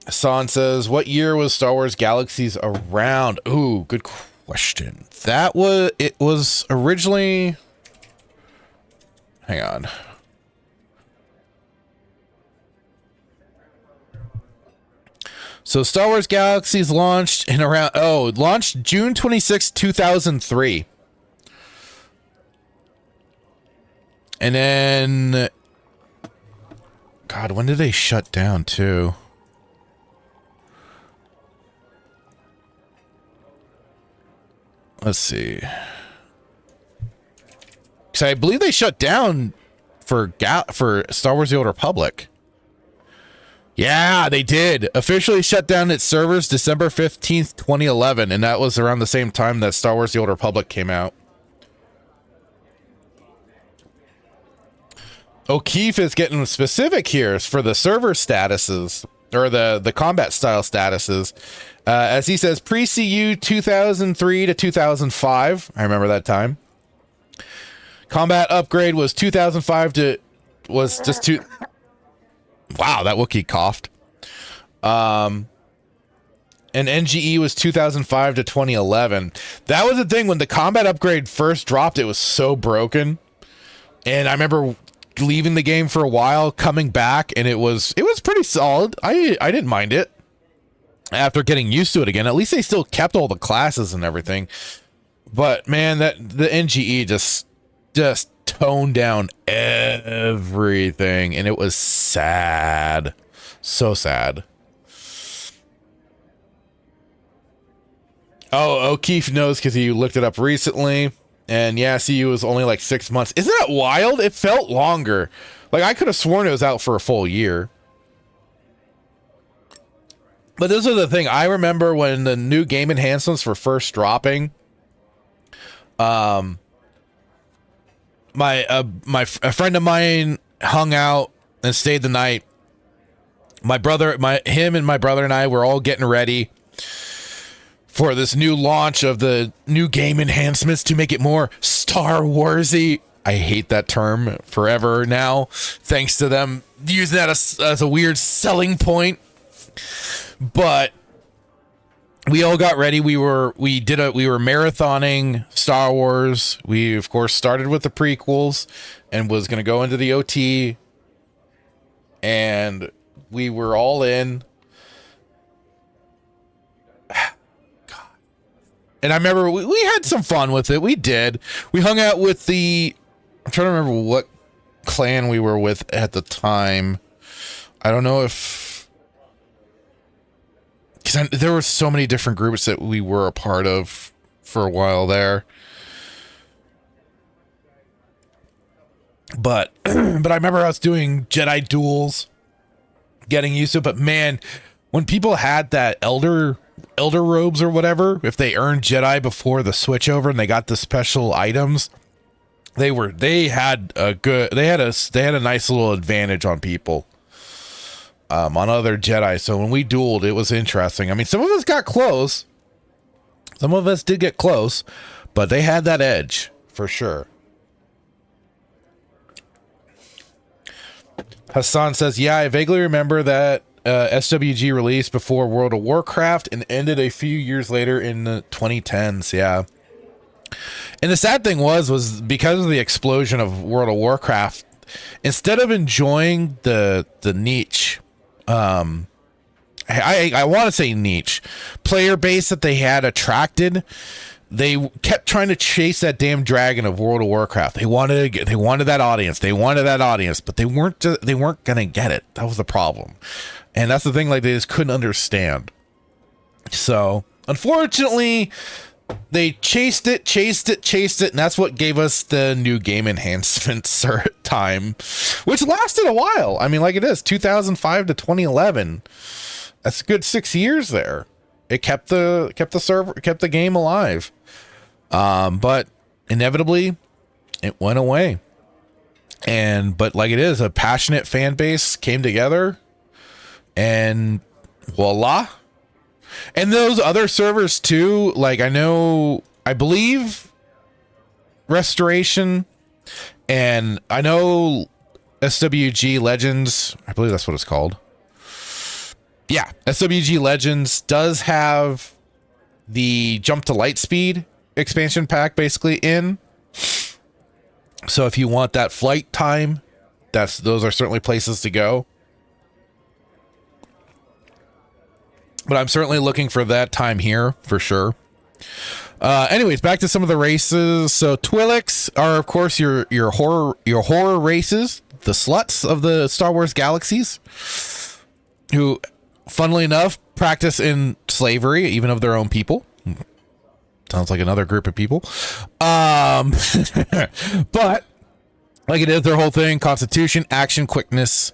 Hassan says, what year was Star Wars Galaxies around? Ooh, good question. It was originally, hang on. So Star Wars Galaxies launched launched June 26, 2003. And then, God, when did they shut down too? Let's see. Because I believe they shut down for Star Wars: The Old Republic. Yeah, they did. Officially shut down its servers December 15th, 2011, and that was around the same time that Star Wars The Old Republic came out. O'Keefe is getting specific here for the server statuses, or the combat style statuses. As he says, pre-CU 2003 to 2005. I remember that time. Combat upgrade was 2005 to... was just two... Wow, that Wookiee coughed. And NGE was 2005 to 2011. That was the thing, when the combat upgrade first dropped, it was so broken. And I remember leaving the game for a while, coming back, and it was pretty solid. I didn't mind it. After getting used to it again, at least they still kept all the classes and everything. But man, that the NGE just toned down everything, and it was sad. So sad. Oh, O'Keefe knows because he looked it up recently. And yeah, CU was only like 6 months. Isn't that wild? It felt longer. Like, I could have sworn it was out for a full year. But this is the thing. I remember when the new game enhancements were first dropping. A friend of mine hung out and stayed the night. Him and my brother and I were all getting ready for this new launch of the new game enhancements to make it more Star Warsy. I hate that term forever now, thanks to them using that as a weird selling point. But we all got ready. We were marathoning Star Wars. We of course started with the prequels and was going to go into the OT, and we were all in. And I remember we had some fun with it. We did. We hung out with I'm trying to remember what clan we were with at the time. I don't know if... because there were so many different groups that we were a part of for a while there. But I remember us doing Jedi duels, getting used to it. But man, when people had that elder robes or whatever, if they earned Jedi before the switch over and they got the special items, they had a nice little advantage on people, on other Jedi. So when we dueled, it was interesting. I mean, some of us got close. Some of us did get close, but they had that edge for sure. Hassan says, yeah, I vaguely remember that SWG released before World of Warcraft and ended a few years later in the 2010s. Yeah. And the sad thing was because of the explosion of World of Warcraft, instead of enjoying the niche, I want to say niche player base that they had attracted, they kept trying to chase that damn dragon of World of Warcraft. They wanted that audience. They wanted that audience, but they weren't going to get it. That was the problem. And that's the thing, like, they just couldn't understand. So, unfortunately, they chased it, and that's what gave us the new game enhancements time, which lasted a while. I mean, like it is, 2005 to 2011. That's a good 6 years there. It kept the game alive. But inevitably, it went away. But like it is, a passionate fan base came together, and voila. And those other servers too, like I believe Restoration, and I know SWG Legends, I believe that's what it's called. Yeah, SWG Legends does have the Jump to Lightspeed expansion pack basically in. So if you want that flight time, those are certainly places to go. But I'm certainly looking for that time here for sure. Anyways, back to some of the races. So Twi'leks are, of course, your horror races, the sluts of the Star Wars Galaxies, who, funnily enough, practice in slavery, even of their own people. Sounds like another group of people. But like it is, their whole thing: Constitution, action, quickness,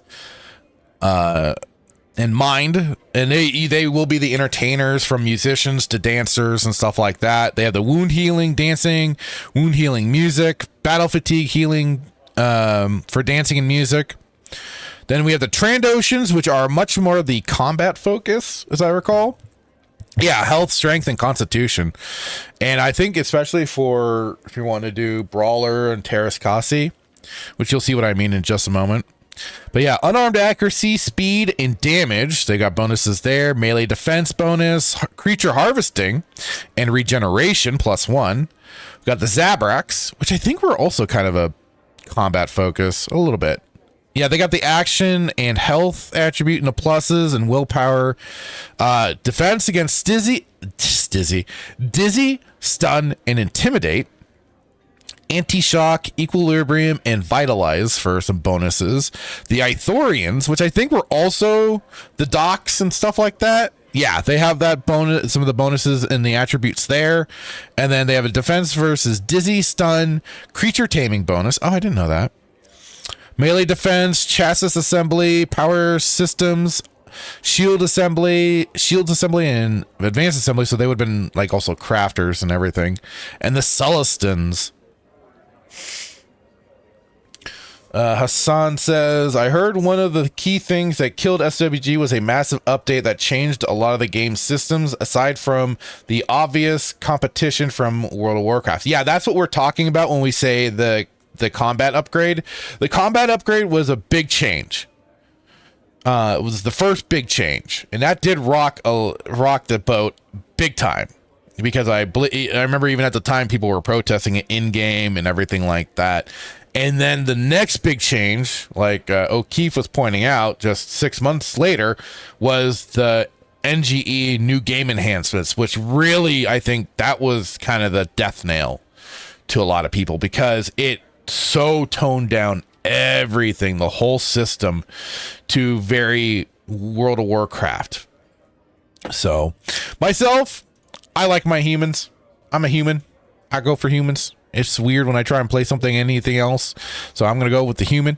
and mind, and they will be the entertainers, from musicians to dancers and stuff like that. They have the wound healing dancing, wound healing music, battle fatigue healing for dancing and music. Then we have the Trandoshans, which are much more the combat focus, as I recall. Yeah, health, strength, and constitution. And I think especially for if you want to do Brawler and Terraskasi, which you'll see what I mean in just a moment. But yeah, unarmed accuracy, speed, and damage. They got bonuses there. Melee defense bonus, creature harvesting, and regeneration +1. We got the Zabraks, which I think were also kind of a combat focus, a little bit. Yeah, they got the action and health attribute and the pluses and willpower. Defense against dizzy, stun, and intimidate. Anti-shock, equilibrium, and vitalize for some bonuses. The Ithorians, which I think were also the docks and stuff like that. Yeah, they have that bonus, some of the bonuses and the attributes there. And then they have a defense versus dizzy, stun, creature taming bonus. Oh, I didn't know that. Melee defense, chassis assembly, power systems, shields assembly, and advanced assembly. So they would have been like also crafters and everything. And the Celestins. Hassan says, I heard one of the key things that killed SWG was a massive update that changed a lot of the game's systems, aside from the obvious competition from World of Warcraft. Yeah, that's what we're talking about when we say the combat upgrade. The combat upgrade was a big change. It was the first big change, and that did rock the boat big time. Because I remember even at the time people were protesting it in game and everything like that. And then the next big change, like O'Keefe was pointing out just 6 months later, was the NGE new game enhancements, which really, I think that was kind of the death nail to a lot of people, because it so toned down everything, the whole system, to very World of Warcraft. So myself, I like my humans. I'm a human. I go for humans. It's weird when I try and play anything else. So I'm going to go with the human.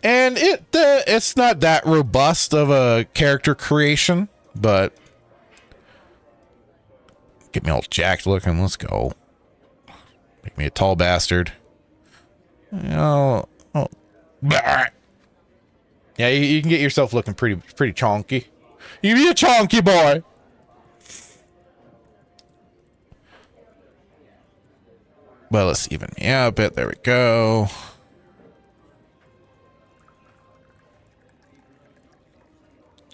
And it's not that robust of a character creation, but get me all jacked looking. Let's go. Make me a tall bastard. Yeah, you can get yourself looking pretty chonky. You be a chonky boy. Well, let's even me out a bit. There we go.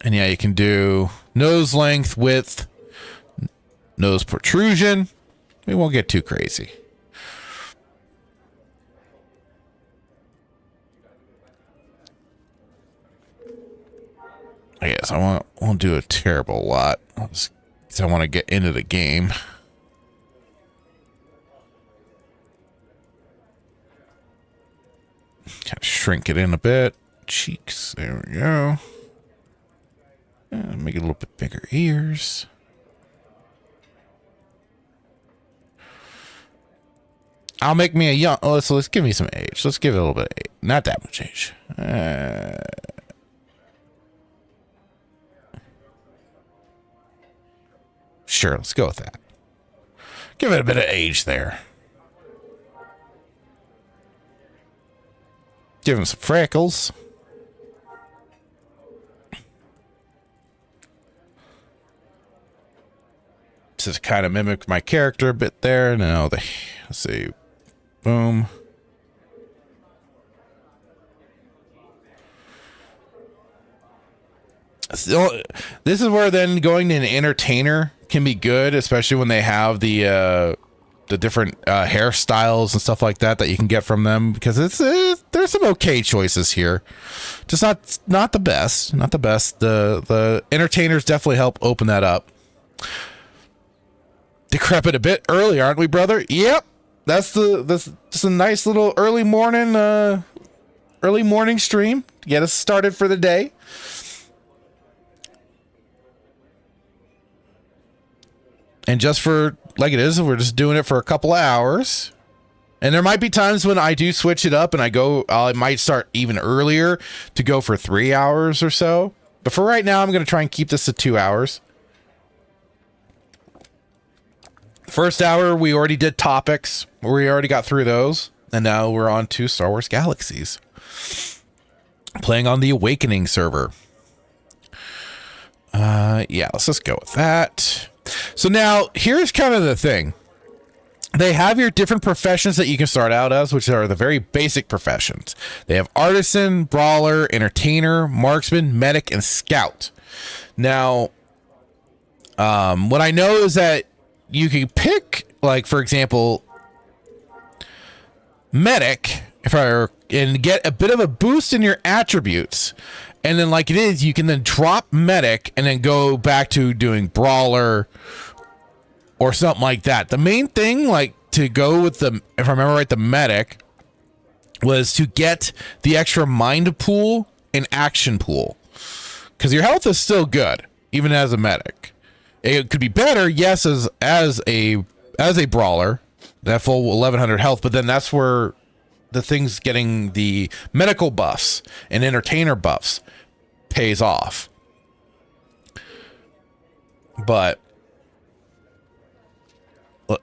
And yeah, you can do nose length, width, nose protrusion. We won't get too crazy. I guess I won't do a terrible lot. Because I want to get into the game. Kind of shrink it in a bit. Cheeks. There we go. Make it a little bit bigger ears. I'll make me a young. Let's give me some age. Let's give it a little bit of age. Not that much age. Sure, let's go with that. Give it a bit of age there. Give him some freckles. Just kind of mimic my character a bit there. Now let's see. Boom. So, this is where then going to an entertainer can be good, especially when they have the different hairstyles and stuff like that you can get from them, because there's some okay choices here, just not the best. The entertainers definitely help open that up. Decrepit a bit early, aren't we, brother? Yep, that's just a nice little early morning stream to get us started for the day. And just for, like it is, we're just doing it for a couple of hours. And there might be times when I do switch it up and I might start even earlier to go for 3 hours or so. But for right now, I'm going to try and keep this to 2 hours. First hour, we already did topics. We already got through those. And now we're on to Star Wars Galaxies. Playing on the Awakening server. Yeah, let's just go with that. So now, here's kind of the thing. They have your different professions that you can start out as, which are the very basic professions. They have artisan, brawler, entertainer, marksman, medic, and scout. Now, what I know is that you can pick, like, for example, medic, and get a bit of a boost in your attributes. And then, like it is, you can then drop medic and then go back to doing brawler or something like that. The main thing, like, to go with the, if I remember right, the medic was to get the extra mind pool and action pool, because your health is still good even as a medic. It could be better, yes, as a brawler, that full 1100 health, but then that's where the things getting the medical buffs and entertainer buffs pays off. But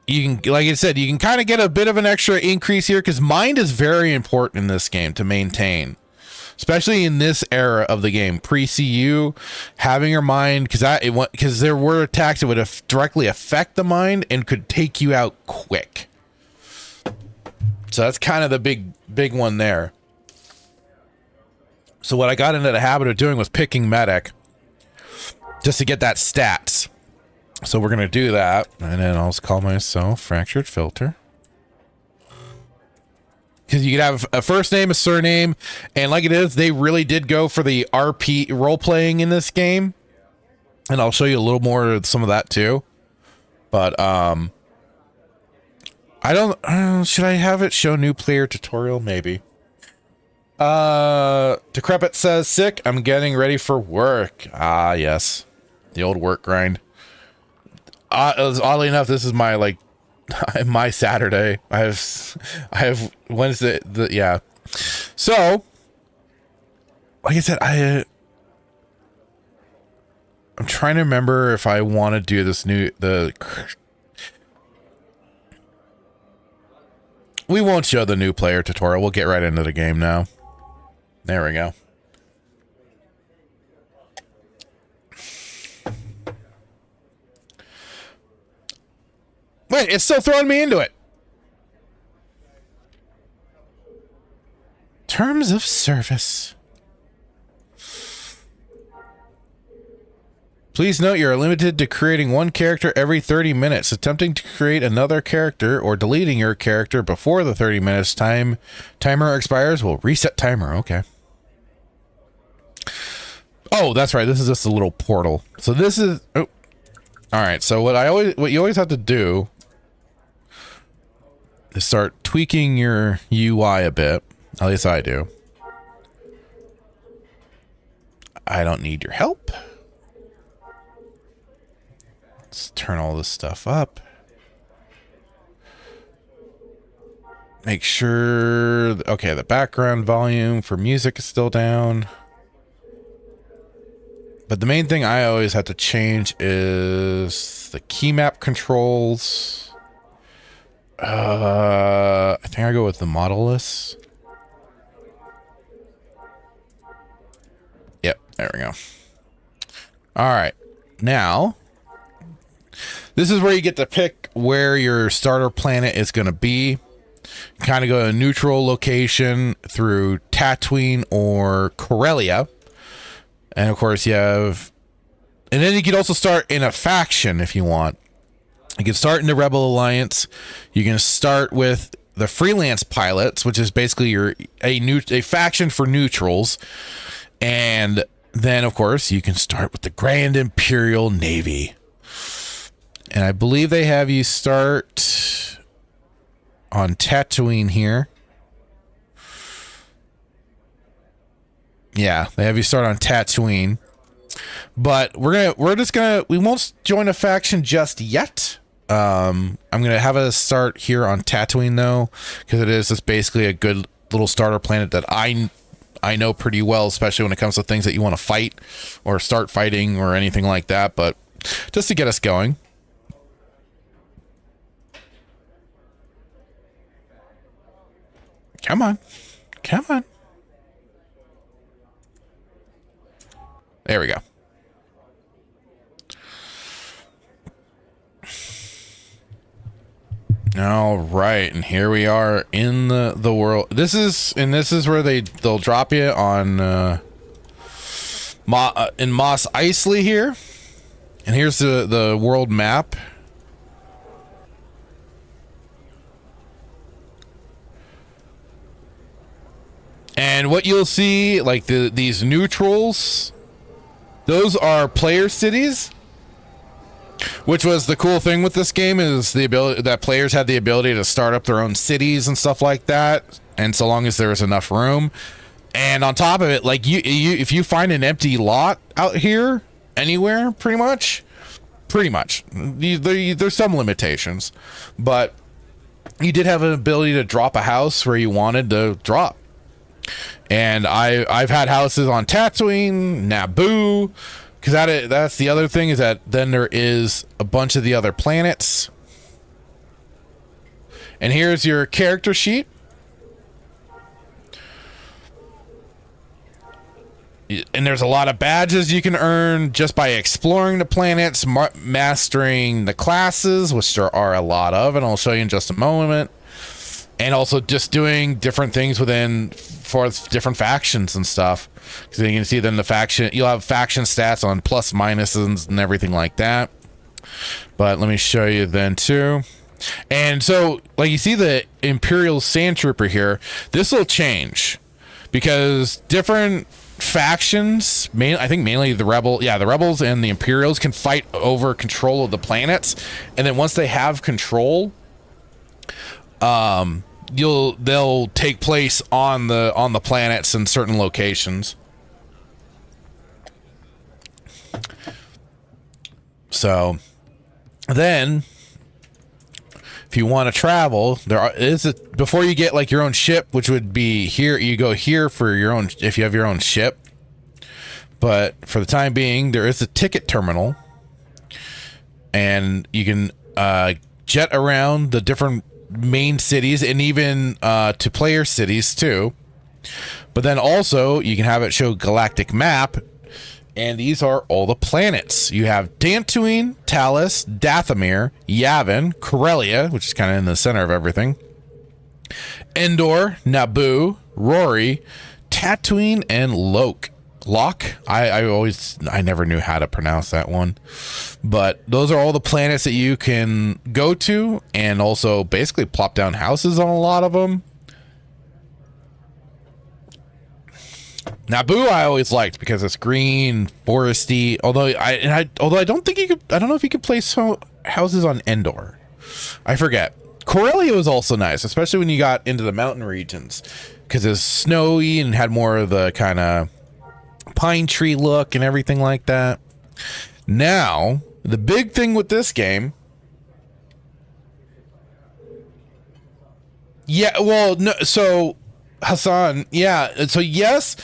you can, like I said, you can kind of get a bit of an extra increase here, because mind is very important in this game to maintain, especially in this era of the game. Pre-CU, having your mind, because there were attacks that would directly affect the mind and could take you out quick. So that's kind of the big one there. So what I got into the habit of doing was picking medic just to get that stats. So we're going to do that. And then I'll just call myself Fractured Filter. Because you could have a first name, a surname, and like it is, they really did go for the RP role-playing in this game. And I'll show you a little more of some of that too. But, I don't, should I have it show new player tutorial? Maybe. Decrepit says, sick, I'm getting ready for work. Ah, yes. The old work grind. Oddly enough, this is my, like, my Saturday. I have Wednesday, yeah. So, like I said, I'm trying to remember if I want to do this we won't show the new player tutorial. We'll get right into the game now. There we go. Wait, it's still throwing me into it. Terms of service. Please note you are limited to creating one character every 30 minutes. Attempting to create another character or deleting your character before the 30 minutes timer expires will reset timer. Okay. Oh, that's right. This is just a little portal. So this is... Oh. All right. So what you always have to do is start tweaking your UI a bit. At least I do. I don't need your help. Let's turn all this stuff up. Make sure... Okay, the background volume for music is still down. But the main thing I always have to change is the key map controls. I think I go with the modelless. Yep, there we go. All right, now this is where you get to pick where your starter planet is going to be. Kind of go to a neutral location through Tatooine or Corellia. And of course you have, and then you can also start in a faction if you want. You can start in the Rebel Alliance. You can start with the freelance pilots, which is basically a faction for neutrals. And then of course you can start with the Grand Imperial Navy. And I believe they have you start on Tatooine here. Yeah, they have you start on Tatooine. But we won't join a faction just yet. I'm gonna have a start here on Tatooine though, because it is just basically a good little starter planet that I know pretty well, especially when it comes to things that you want to fight or start fighting or anything like that. But just to get us going. Come on. Come on. There we go. All right, and here we are in the world. This is where they'll drop you on in Mos Eisley here. And here's the world map. And what you'll see, like these neutrals, those are player cities, which was the cool thing with this game, is the ability that players had the ability to start up their own cities and stuff like that. And so long as there was enough room. And on top of it, like you if you find an empty lot out here anywhere, pretty much, there's some limitations, but you did have an ability to drop a house where you wanted to drop. And I've had houses on Tatooine, Naboo, because that's the other thing, is that then there is a bunch of the other planets. And here's your character sheet. And there's a lot of badges you can earn just by exploring the planets, mastering the classes, which there are a lot of, and I'll show you in just a moment. And also just doing different things for different factions and stuff. Because you can see then you'll have faction stats on plus minuses and everything like that. But let me show you then too. And so, like, you see the Imperial Sand Trooper here. This will change because different factions, I think mainly the rebels and the Imperials, can fight over control of the planets. And then once they have control, they'll take place on the planets in certain locations. So then if you want to travel, before you get like your own ship, which would be here, you go here for your own, if you have your own ship. But for the time being, there is a ticket terminal, and you can jet around the different main cities and even to player cities too. But then also you can have it show galactic map, and these are all the planets. You have Dantooine, Talos, Dathomir, Yavin, Corellia, which is kind of in the center of everything, Endor, Naboo, Rory, Tatooine, and Locke. I never knew how to pronounce that one, but those are all the planets that you can go to, and also basically plop down houses on a lot of them. Naboo I always liked because it's green, foresty. Although I don't think you could. I don't know if you could place houses on Endor. I forget. Corellia was also nice, especially when you got into the mountain regions, because it's snowy and had more of the kind of pine tree look and everything like that. Now, the big thing with this game. Yeah, well, no, so Hassan, yeah, so yes,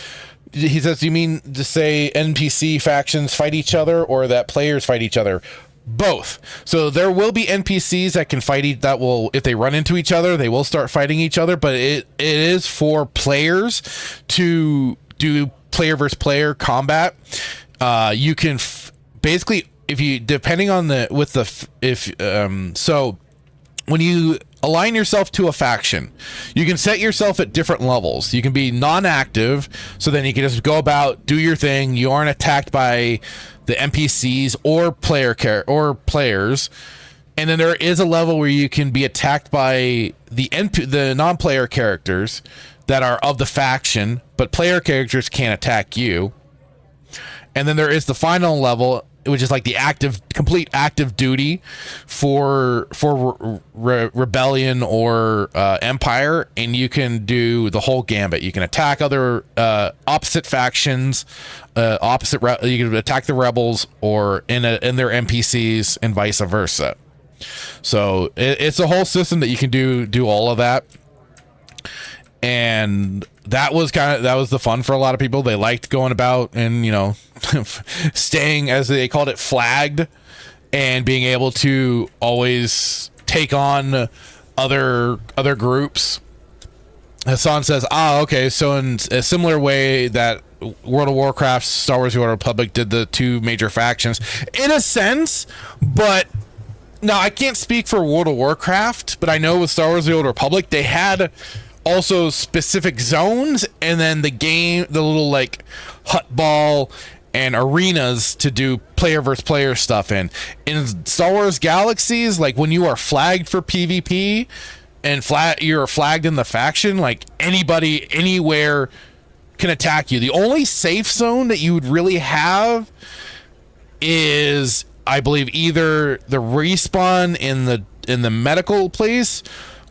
he says, you mean to say NPC factions fight each other, or that players fight each other? Both. So there will be NPCs that can fight that will, if they run into each other, they will start fighting each other, but it is for players to do player versus player combat. You can basically, if you, depending on so when you align yourself to a faction, you can set yourself at different levels. You can be non-active, so then you can just go about, do your thing. You aren't attacked by the NPCs or players. And then there is a level where you can be attacked by the non-player characters that are of the faction, but player characters can't attack you. And then there is the final level, which is like the complete active duty for rebellion or empire, and you can do the whole gambit. You can attack other opposite factions, you can attack the rebels or in their NPCs, and vice versa. So it's a whole system that you can do all of that. And that was the fun for a lot of people. They liked going about and, you know, staying, as they called it, flagged, and being able to always take on other groups. Hassan says, okay, so in a similar way that World of Warcraft, Star Wars: The Old Republic did the two major factions, in a sense, but now I can't speak for World of Warcraft, but I know with Star Wars: The Old Republic, they had also specific zones, and then the little like hut ball and arenas to do player versus player stuff in Star Wars Galaxies. Like when you are flagged for PvP and you're flagged in the faction, like anybody anywhere can attack you. The only safe zone that you would really have is, I believe, either the respawn in the medical place,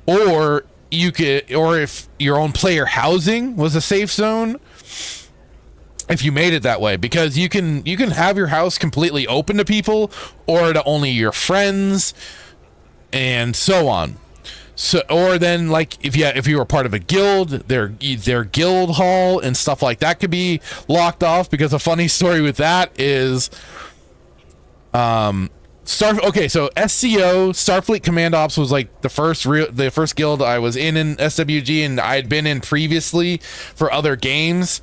or if your own player housing was a safe zone, if you made it that way, because you can have your house completely open to people or to only your friends and so on. So, or then like if you were part of a guild, their guild hall and stuff like that could be locked off. Because a funny story with that is, so SCO, Starfleet Command Ops, was like the first guild I was in SWG, and I had been in previously for other games,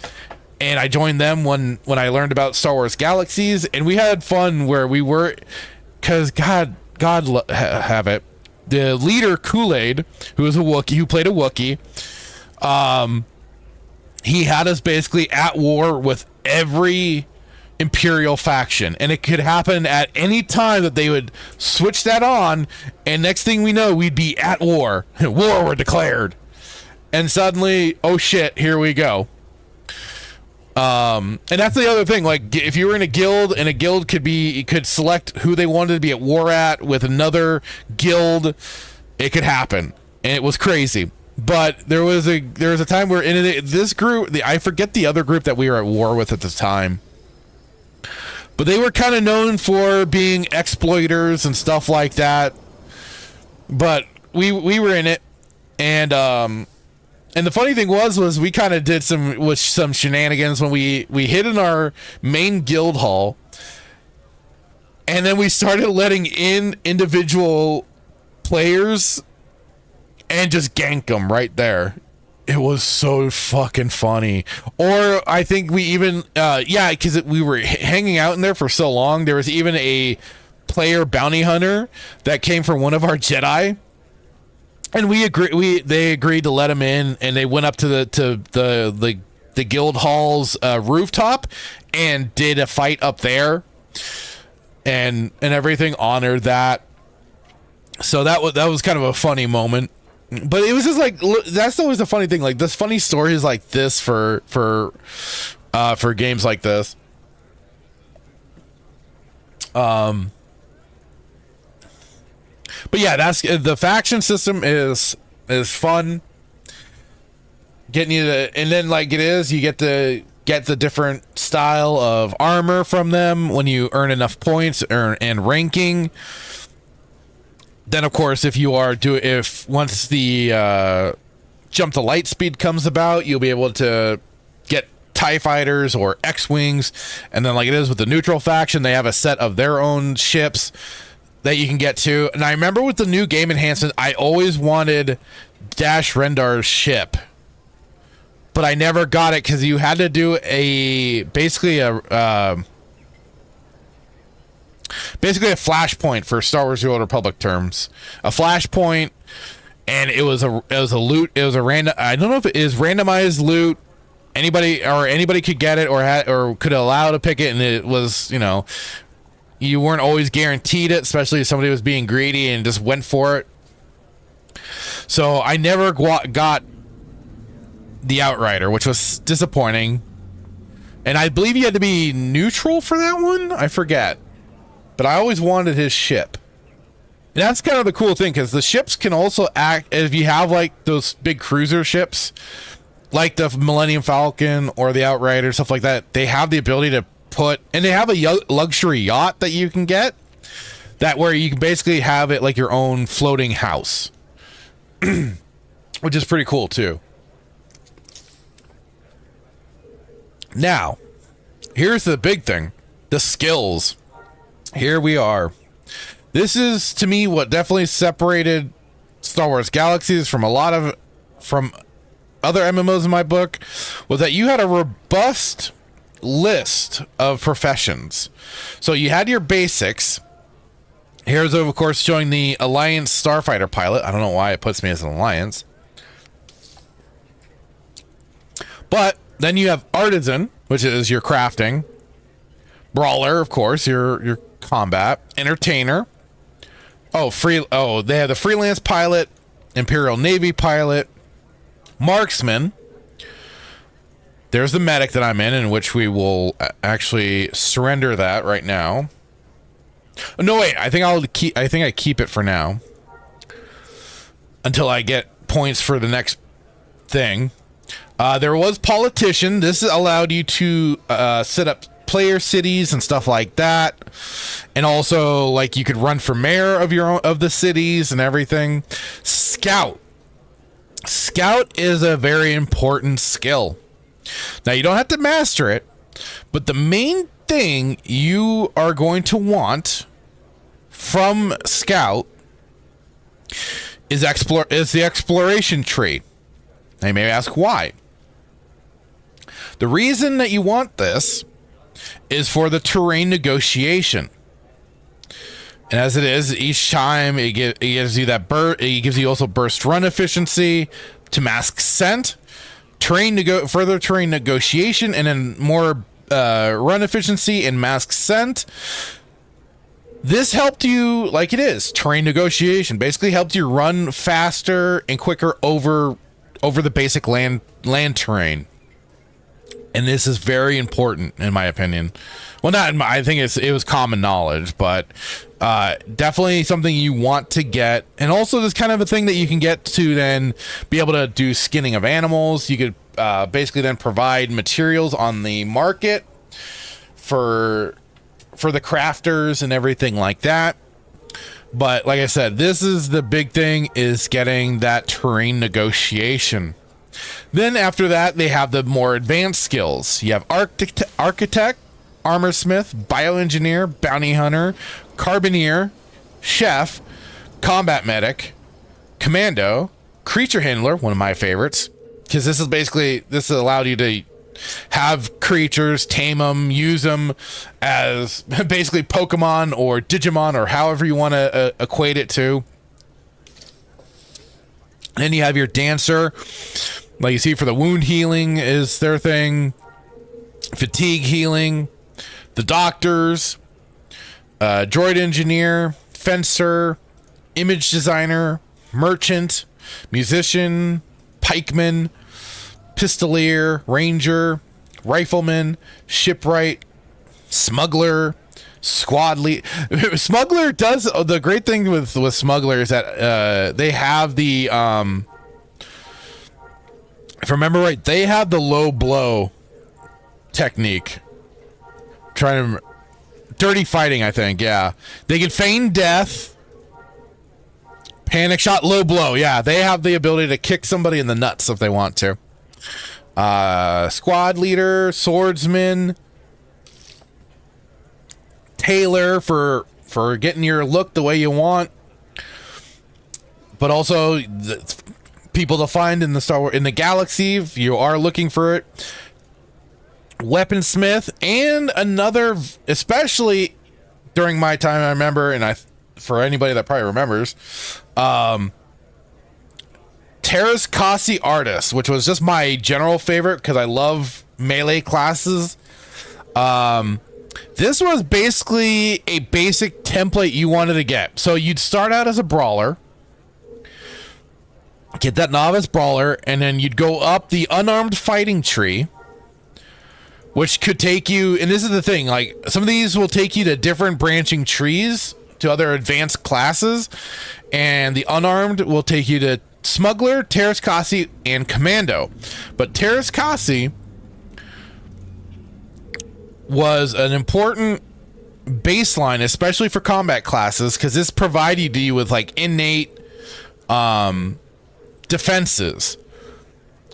and I joined them when I learned about Star Wars Galaxies, and we had fun where we were, because God have it, the leader Kool-Aid, who was a Wookiee, who played a Wookiee, he had us basically at war with every Imperial faction, and it could happen at any time that they would switch that on, and next thing we know, we'd be at war. War were declared, and suddenly, oh shit, here we go. And that's the other thing, like if you were in a guild, and a guild could select who they wanted to be at war at with another guild, it could happen, and it was crazy. But there was a time where in this group, I forget the other group that we were at war with at the time, but they were kind of known for being exploiters and stuff like that. But we were in it, and the funny thing was we kind of did some shenanigans when we hid in our main guild hall, and then we started letting in individual players and just gank them right there. It was so fucking funny. Or I think we even, because we were hanging out in there for so long, there was even a player bounty hunter that came from one of our Jedi, and they agreed to let him in, and they went up to the guild hall's rooftop and did a fight up there, and everything, honored that. So that was kind of a funny moment. But it was just like, that's always the funny thing. Like, this funny stories like this for games like this. But yeah, that's the faction system is fun. Getting you to, and then like you get to get the different style of armor from them when you earn enough points and ranking. Then, of course, if once the jump to light speed comes about, you'll be able to get TIE fighters or X-Wings. And then, like it is with the neutral faction, they have a set of their own ships that you can get to. And I remember with the new game enhancement, I always wanted Dash Rendar's ship, but I never got it because you had to do basically a flashpoint for Star Wars: The Old Republic terms. A flashpoint, and it was a loot. It was a random. I don't know if it is randomized loot. Anybody could get it or could allow to pick it, and it was, you weren't always guaranteed it, especially if somebody was being greedy and just went for it. So I never got the Outrider, which was disappointing. And I believe you had to be neutral for that one. I forget. But I always wanted his ship. And that's kind of the cool thing, because the ships can also act, if you have like those big cruiser ships, like the Millennium Falcon or the Outrider, stuff like that, they have the ability to and they have a luxury yacht that you can get that where you can basically have it like your own floating house, which is pretty cool too. Now, here's the big thing, the skills. Here we are. This is, to me, what definitely separated Star Wars Galaxies from other MMOs in my book, was that you had a robust list of professions. So you had your basics. Here's, of course, showing the Alliance Starfighter pilot. I don't know why it puts me as an Alliance. But then you have Artisan, which is your crafting. Brawler, of course, your combat. Entertainer. They have the Freelance pilot, Imperial Navy pilot, Marksman. There's the medic that I'm in which we will actually surrender that right now. No, wait, I think I keep it for now until I get points for the next thing. There was Politician. This allowed you to set up player cities and stuff like that, and also like you could run for mayor of the cities and everything. Scout is a very important skill. Now, you don't have to master it, but the main thing you are going to want from Scout is the exploration tree. Now, you may ask why. The reason that you want this is for the terrain negotiation. And as it is, each time it gives you that it gives you also burst run efficiency to mask scent, further terrain negotiation, and then more run efficiency and mask scent. This helped you, like it is, terrain negotiation. Basically helped you run faster and quicker over the basic land terrain. And this is very important, in my opinion. Well, I think it was common knowledge, but definitely something you want to get. And also this kind of a thing that you can get to then be able to do skinning of animals. You could basically then provide materials on the market for the crafters and everything like that. But like I said, this is the big thing, is getting that terrain negotiation. Then after that, they have the more advanced skills. You have architect, armorsmith, bioengineer, bounty hunter, carbineer, chef, combat medic, commando, creature handler, one of my favorites, because this allowed you to have creatures, tame them, use them as basically Pokemon or Digimon, or however you want to equate it to. Then you have your dancer, like you see for the wound healing is their thing, fatigue healing, the doctors, droid engineer, fencer, image designer, merchant, musician, pikeman, pistolier, ranger, rifleman, shipwright, smuggler, squad lead. Smuggler does, the great thing with smuggler is that they have the if I remember right, they have the low blow technique. Dirty fighting, I think. Yeah, they can feign death, panic shot, low blow. Yeah, they have the ability to kick somebody in the nuts if they want to. Squad leader, swordsman, tailor for getting your look the way you want, but also people to find in the galaxy if you are looking for it. Weaponsmith, and another, especially during my time, I remember, and for anybody that probably remembers, Terrace Kasi Artist, which was just my general favorite because I love melee classes. This was basically a basic template you wanted to get. So you'd start out as a brawler, get that novice brawler, and then you'd go up the unarmed fighting tree, which could take you, and this is the thing, like some of these will take you to different branching trees to other advanced classes, and the unarmed will take you to smuggler, Terrace Kasi, and commando. But Terrace Kasi was an important baseline, especially for combat classes, because this provided you with like innate defenses.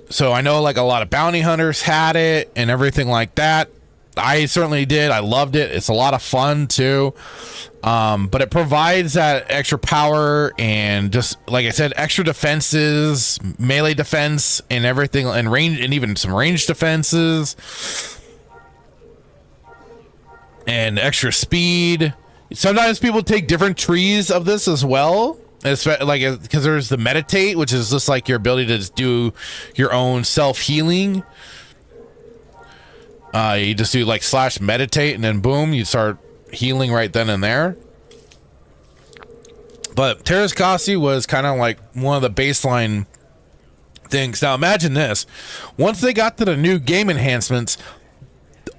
So I know like a lot of bounty hunters had it and everything like that. I certainly did. I loved it. It's a lot of fun too. But it provides that extra power and, just like I said, extra defenses, melee defense and everything, and range, and even some range defenses and extra speed. Sometimes people take different trees of this as well. Like, because there's the meditate, which is just like your ability to just do your own self-healing. You just do like / meditate, and then boom, you start healing right then and there. But Terraskasi was kind of like one of the baseline things. Now imagine this: once they got to the new game enhancements,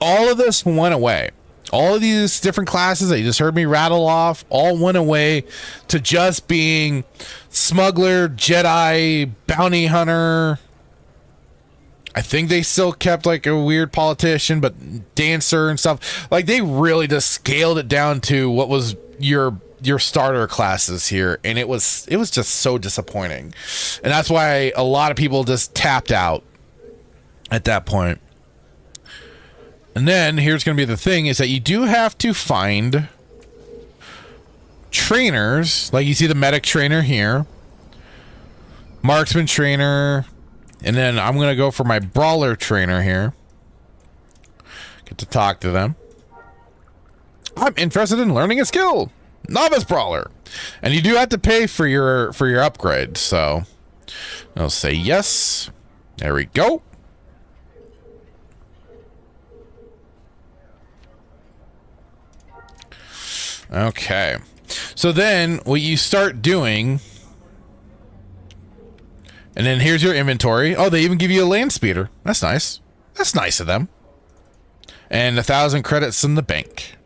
all of this went away. All of these different classes that you just heard me rattle off all went away to just being smuggler, Jedi, bounty hunter. I think they still kept like a weird politician, but dancer and stuff. Like, they really just scaled it down to what was your starter classes here, and it was just so disappointing. And that's why a lot of people just tapped out at that point. And then here's going to be the thing, is that you do have to find trainers. Like, you see the medic trainer here, marksman trainer, and then I'm going to go for my brawler trainer here. Get to talk to them. I'm interested in learning a skill. Novice brawler. And you do have to pay for your upgrade. So I'll say yes. There we go. Okay. So then what you start doing, and then here's your inventory. Oh, they even give you a land speeder. That's nice. That's nice of them. And 1,000 credits in the bank.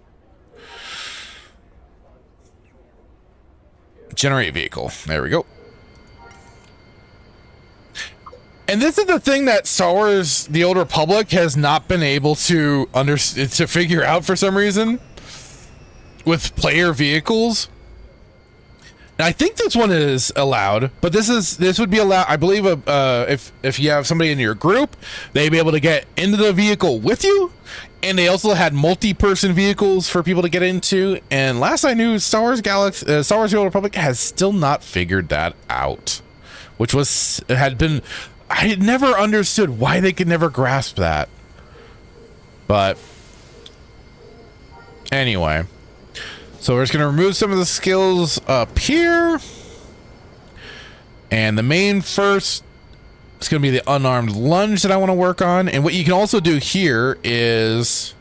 Generate vehicle. There we go. And this is the thing that Star Wars: The Old Republic has not been able to figure out for some reason with player vehicles. And I think this one is allowed, but this would be allowed, I believe, if you have somebody in your group, they'd be able to get into the vehicle with you. And they also had multi-person vehicles for people to get into. And last I knew, Star Wars Galaxy, Star Wars: The Old Republic has still not figured that out, which I had never understood why they could never grasp that. But anyway, so we're just going to remove some of the skills up here. And the main first, it's going to be the unarmed lunge that I want to work on. And what you can also do here is,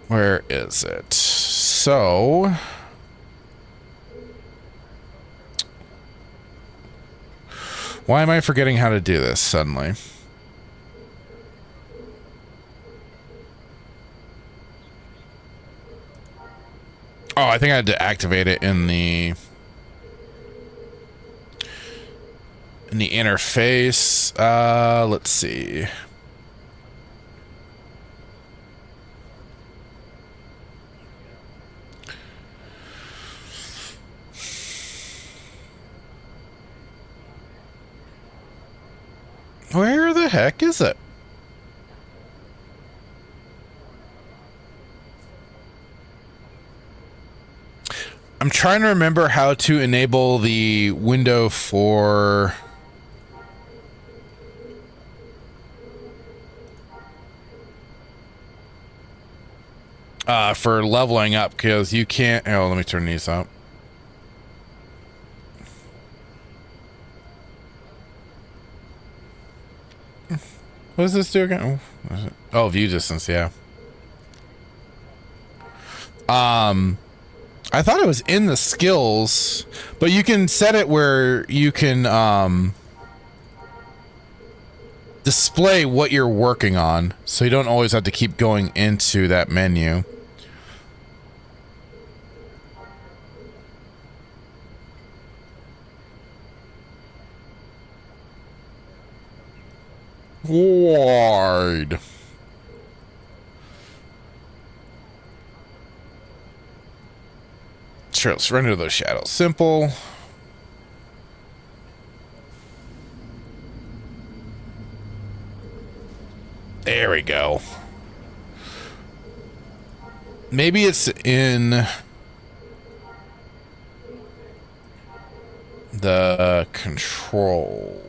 where is it? So why am I forgetting how to do this suddenly? Oh, I think I had to activate it in the interface. Let's see. Where the heck is it? I'm trying to remember how to enable the window for leveling up, because you can't. Oh, let me turn these up. What does this do again? Oh, view distance, yeah. I thought it was in the skills, but you can set it where you can display what you're working on, so you don't always have to keep going into that menu. Wide. surrender those shadows. Simple. There we go. Maybe it's in the controls.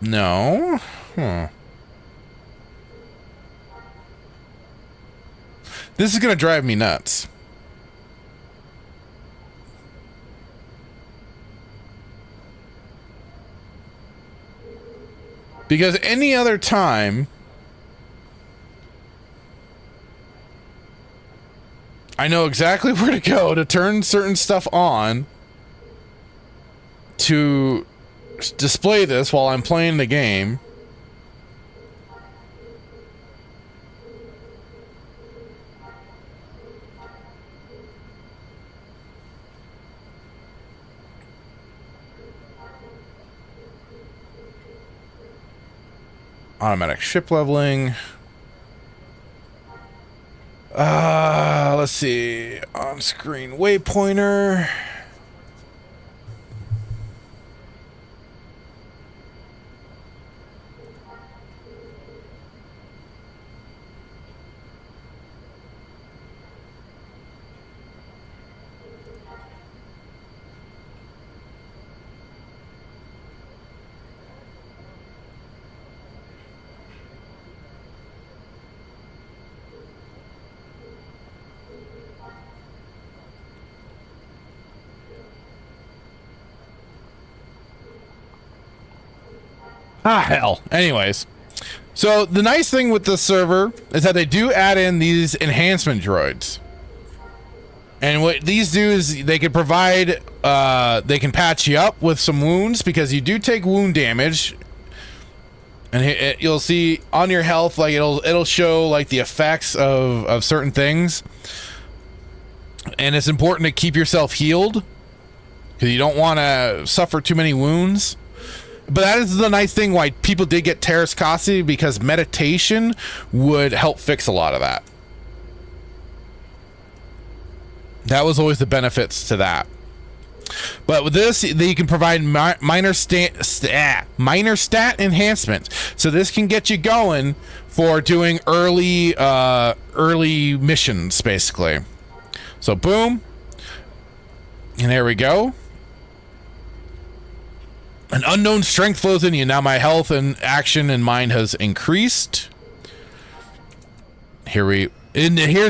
No. This is gonna drive me nuts. Because any other time, I know exactly where to go to turn certain stuff on to display this while I'm playing the game. Automatic ship leveling. Let's see. On screen waypointer. Hell. Anyways, so the nice thing with this server is that they do add in these enhancement droids. And what these do is they can provide, they can patch you up with some wounds because you do take wound damage. And you'll see on your health, like it'll show like the effects of certain things. And it's important to keep yourself healed because you don't want to suffer too many wounds. But that is the nice thing why people did get Terras Kasi, because meditation would help fix a lot of that. That was always the benefits to that. But with this, you can provide minor stat enhancement. So this can get you going for doing early missions, basically. So boom. And there we go. An unknown strength flows in you. Now my health and action and mind has increased. Here's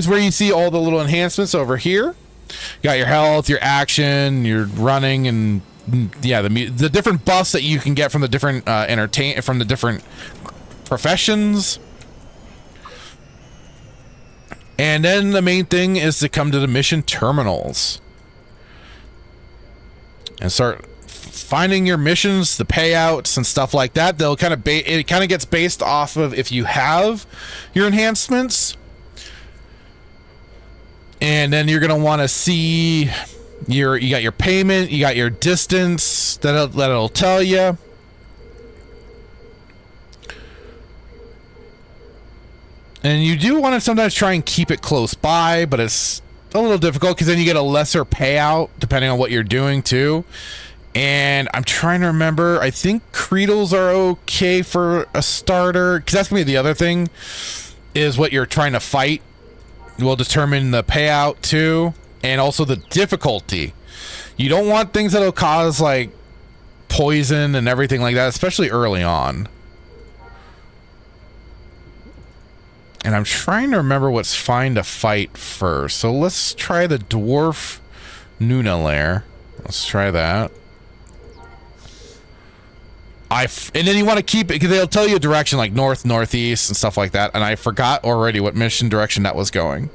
where you see all the little enhancements over here. You got your health, your action, your running, and yeah, the different buffs that you can get from the different from the different professions. And then the main thing is to come to the mission terminals and start finding your missions, the payouts and stuff like that. They'll kind of it kind of gets based off of if you have your enhancements, and then you're gonna want to see you got your payment, you got your distance that'll tell you. And you do want to sometimes try and keep it close by, but it's a little difficult because then you get a lesser payout depending on what you're doing too. And I'm trying to remember, I think creedles are okay for a starter, because that's going to be the other thing, is what you're trying to fight will determine the payout too, and also the difficulty. You don't want things that'll cause like poison and everything like that, especially early on. And I'm trying to remember what's fine to fight first. So let's try the dwarf Nuna lair. Let's try that. And then you want to keep it because they'll tell you a direction like north, northeast, and stuff like that. And I forgot already what mission direction that was going.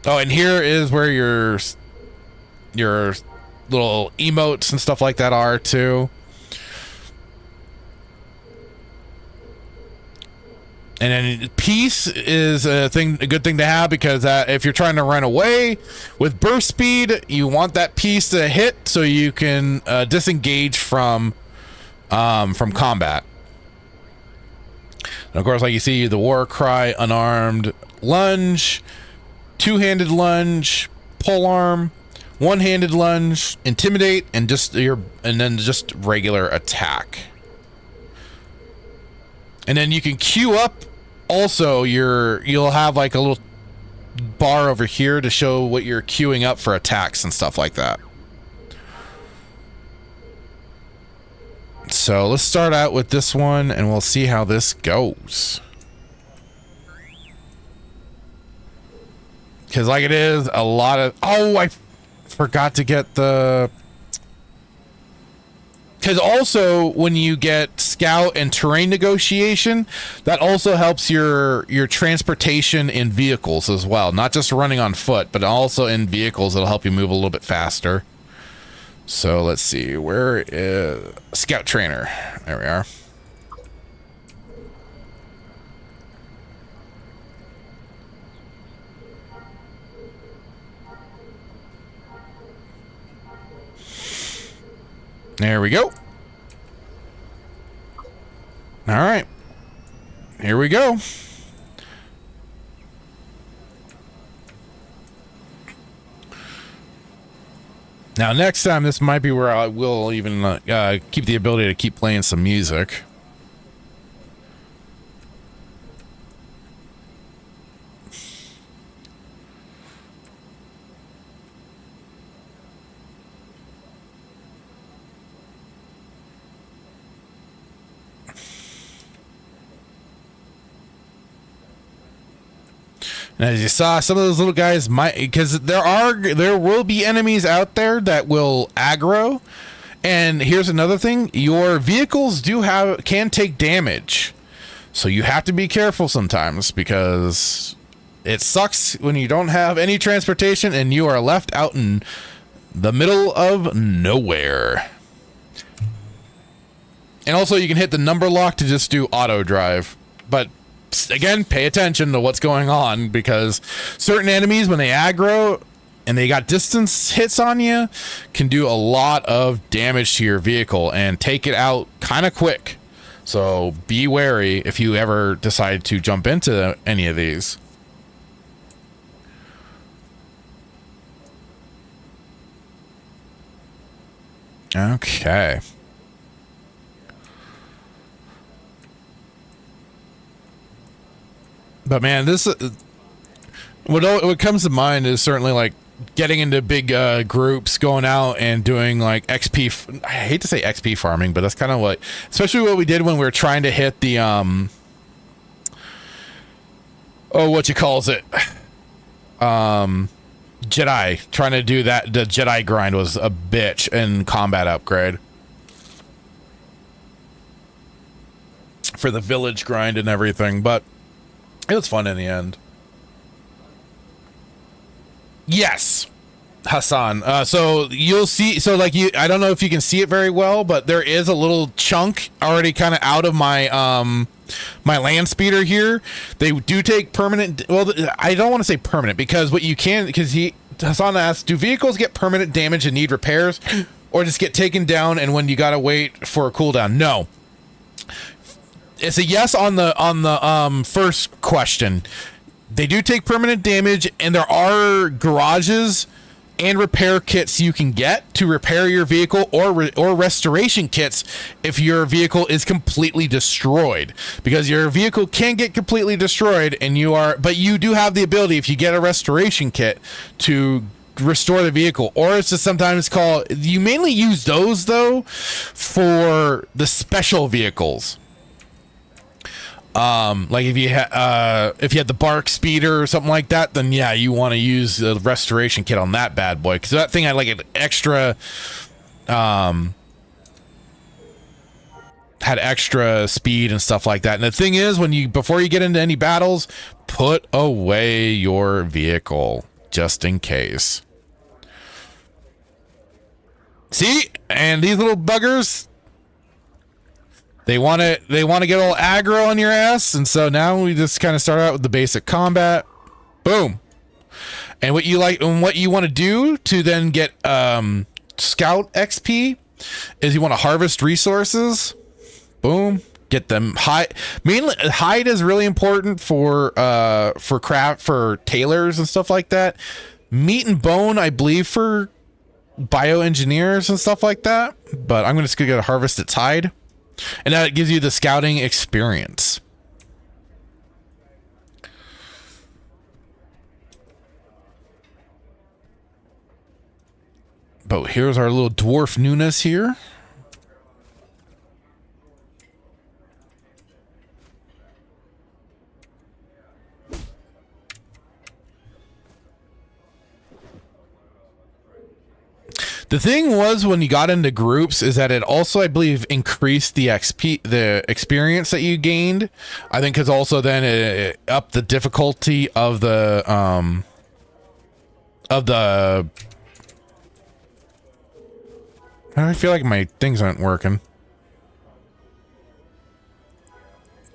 Oh, and here is where your little emotes and stuff like that are too. And then peace is a good thing to have, because if you're trying to run away with burst speed, you want that piece to hit so you can disengage from from combat. And of course, like you see, the war cry, unarmed lunge, two-handed lunge, pole arm, one-handed lunge, intimidate, and then just regular attack. And then you can queue up. Also, you'll have like a little bar over here to show what you're queuing up for attacks and stuff like that. So let's start out with this one and we'll see how this goes. Because like it is a lot of... Oh, I forgot to get the... Because also when you get scout and terrain negotiation, that also helps your transportation in vehicles as well. Not just running on foot, but also in vehicles. It'll help you move a little bit faster. So let's see. Where is scout trainer? There we are. There we go. All right. Here we go. Now, next time, this might be where I will even keep the ability to keep playing some music. And as you saw, some of those little guys might, because there will be enemies out there that will aggro. And here's another thing: your vehicles can take damage, so you have to be careful sometimes, because it sucks when you don't have any transportation and you are left out in the middle of nowhere. And also, you can hit the number lock to just do auto drive, but again, pay attention to what's going on, because certain enemies, when they aggro and they got distance hits on you, can do a lot of damage to your vehicle and take it out kind of quick. So be wary if you ever decide to jump into any of these. Okay. But man, this what comes to mind is certainly like getting into big groups, going out and doing like XP. I hate to say XP farming, but that's kind of what, especially what we did when we were trying to hit the what you calls it, Jedi. Trying to do that, the Jedi grind was a bitch in combat upgrade for the village grind and everything, but it was fun in the end. Yes, Hassan. So you'll see. So like I don't know if you can see it very well, but there is a little chunk already kind of out of my my land speeder here. They do take permanent. Well, I don't want to say permanent, because what you can, because Hassan asked, do vehicles get permanent damage and need repairs, or just get taken down and when you gotta wait for a cooldown? No. It's a yes on the first question. They do take permanent damage, and there are garages and repair kits you can get to repair your vehicle, or restoration kits if your vehicle is completely destroyed, because your vehicle can get completely destroyed, but you do have the ability, if you get a restoration kit, to restore the vehicle. Or it's just sometimes called, you mainly use those though for the special vehicles. Like if you had the bark speeder or something like that, then yeah, you want to use the restoration kit on that bad boy, because that thing had like an extra had extra speed and stuff like that. And the thing is, before you get into any battles, put away your vehicle just in case. See, and these little buggers, They want to get all aggro on your ass, and so now we just kind of start out with the basic combat. Boom. And what you want to do to then get scout XP is you want to harvest resources. Boom. Get them hide. Mainly, hide is really important for craft, for tailors and stuff like that. Meat and bone, I believe, for bioengineers and stuff like that. But I'm just gonna get a harvest its hide, and that gives you the scouting experience. But here's our little dwarf Nunes here. The thing was, when you got into groups, is that it also, I believe, increased the XP, the experience that you gained. I think because also then it upped the difficulty of the I feel like my things aren't working.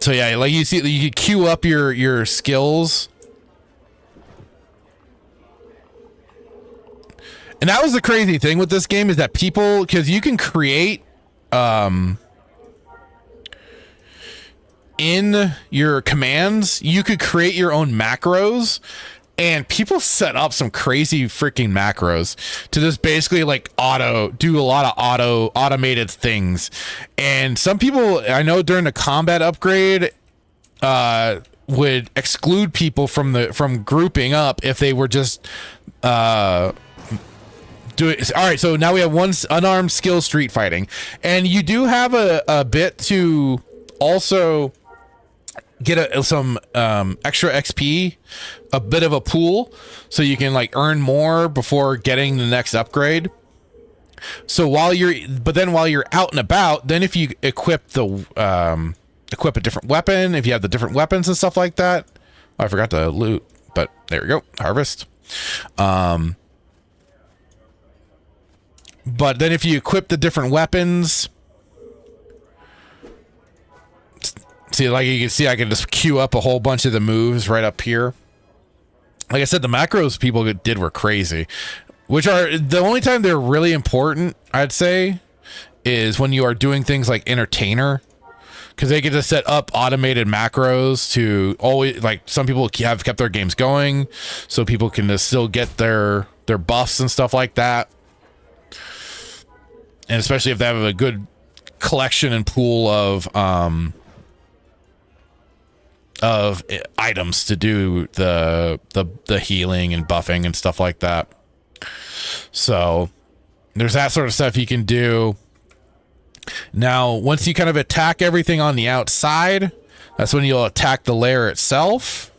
So yeah, like you see, you could queue up your skills. And that was the crazy thing with this game, is that people, because you can create in your commands, you could create your own macros, and people set up some crazy freaking macros to just basically like do a lot of automated things. And some people I know during the combat upgrade would exclude people from grouping up if they were just all right, so now we have one unarmed skill street fighting, and you do have a bit to also get some extra XP, a bit of a pool, so you can like earn more before getting the next upgrade. So while you're out and about, then if you equip a different weapon, if you have the different weapons and stuff like that. Oh, I forgot to loot, but there we go, harvest. But then if you equip the different weapons, see, like you can see, I can just queue up a whole bunch of the moves right up here. Like I said, the macros people did were crazy, which are the only time they're really important, I'd say, is when you are doing things like entertainer, because they get to set up automated macros to always, like, some people have kept their games going, so people can just still get their buffs and stuff like that. And especially if they have a good collection and pool of items to do the healing and buffing and stuff like that. So there's that sort of stuff you can do. Now, once you kind of attack everything on the outside, that's when you'll attack the lair itself.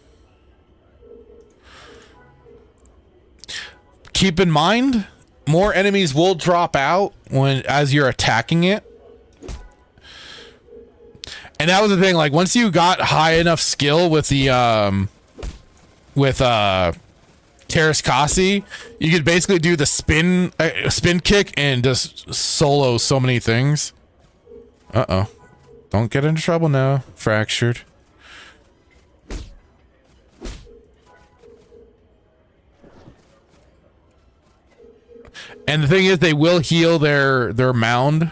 Keep in mind, more enemies will drop out as you're attacking it. And that was the thing, like once you got high enough skill with the Terrace Kasi, you could basically do the spin kick and just solo so many things. Uh-oh. Don't get into trouble now. Fractured. And the thing is, they will heal their mound.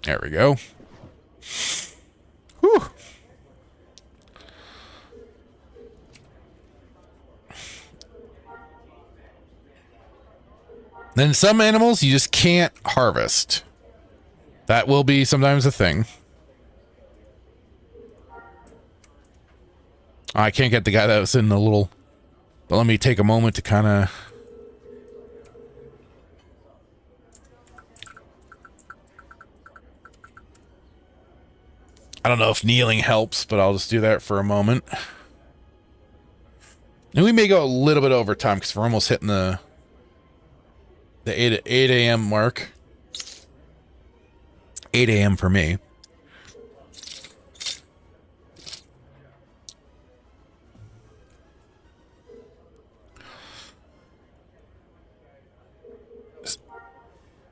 There we go. Whew. Then some animals you just can't harvest. That will be sometimes a thing. I can't get the guy that was in the little... But let me take a moment to kind of... I don't know if kneeling helps, but I'll just do that for a moment. And we may go a little bit over time because we're almost hitting the 8 a.m. mark. 8 a.m. for me.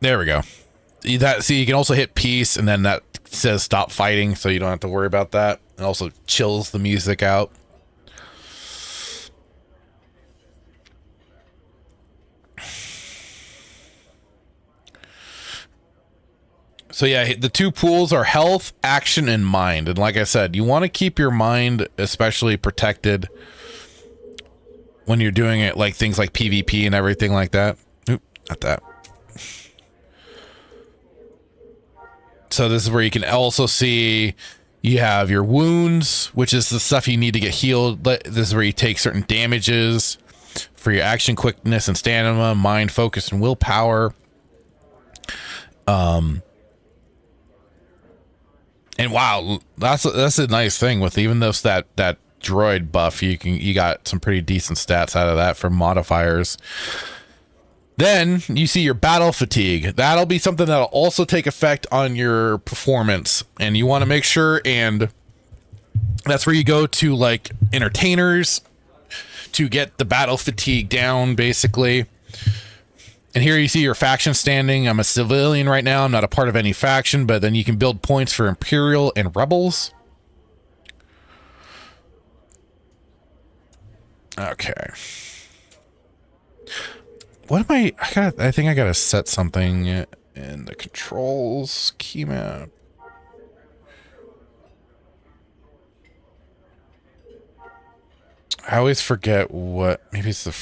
There we go. See, you can also hit peace, and then that says stop fighting, so you don't have to worry about that. It also chills the music out. So yeah, the two pools are health, action, and mind. And like I said, you want to keep your mind especially protected when you're doing it, like things like PvP and everything like that. Oop, not that. So this is where you can also see you have your wounds, which is the stuff you need to get healed. This is where you take certain damages for your action, quickness, and stamina, mind, focus, and willpower. And wow, that's a nice thing with even though that droid buff, you got some pretty decent stats out of that from modifiers. Then you see your battle fatigue. That'll be something that'll also take effect on your performance, and you want to make sure, and that's where you go to like entertainers to get the battle fatigue down, basically. And here you see your faction standing. I'm a civilian right now. I'm not a part of any faction, but then you can build points for Imperial and Rebels. Okay. What am I think I gotta set something in the controls key map. I always forget what, maybe it's the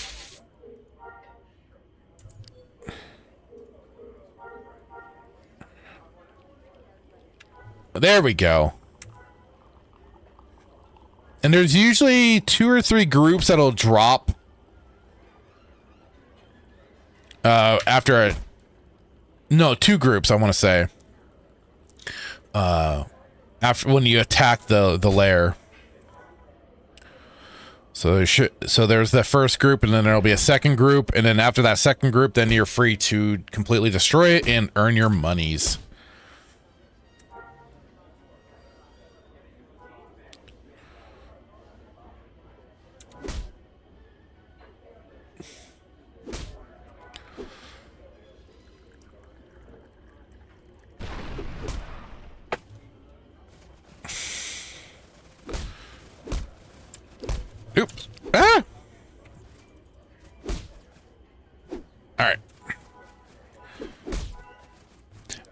there we go. And there's usually 2 or 3 groups that'll drop after a, no, 2 groups, I want to say. After when you attack the lair. So there's the first group, and then there'll be a second group, and then after that second group, then you're free to completely destroy it and earn your monies. Oops. Ah! Alright.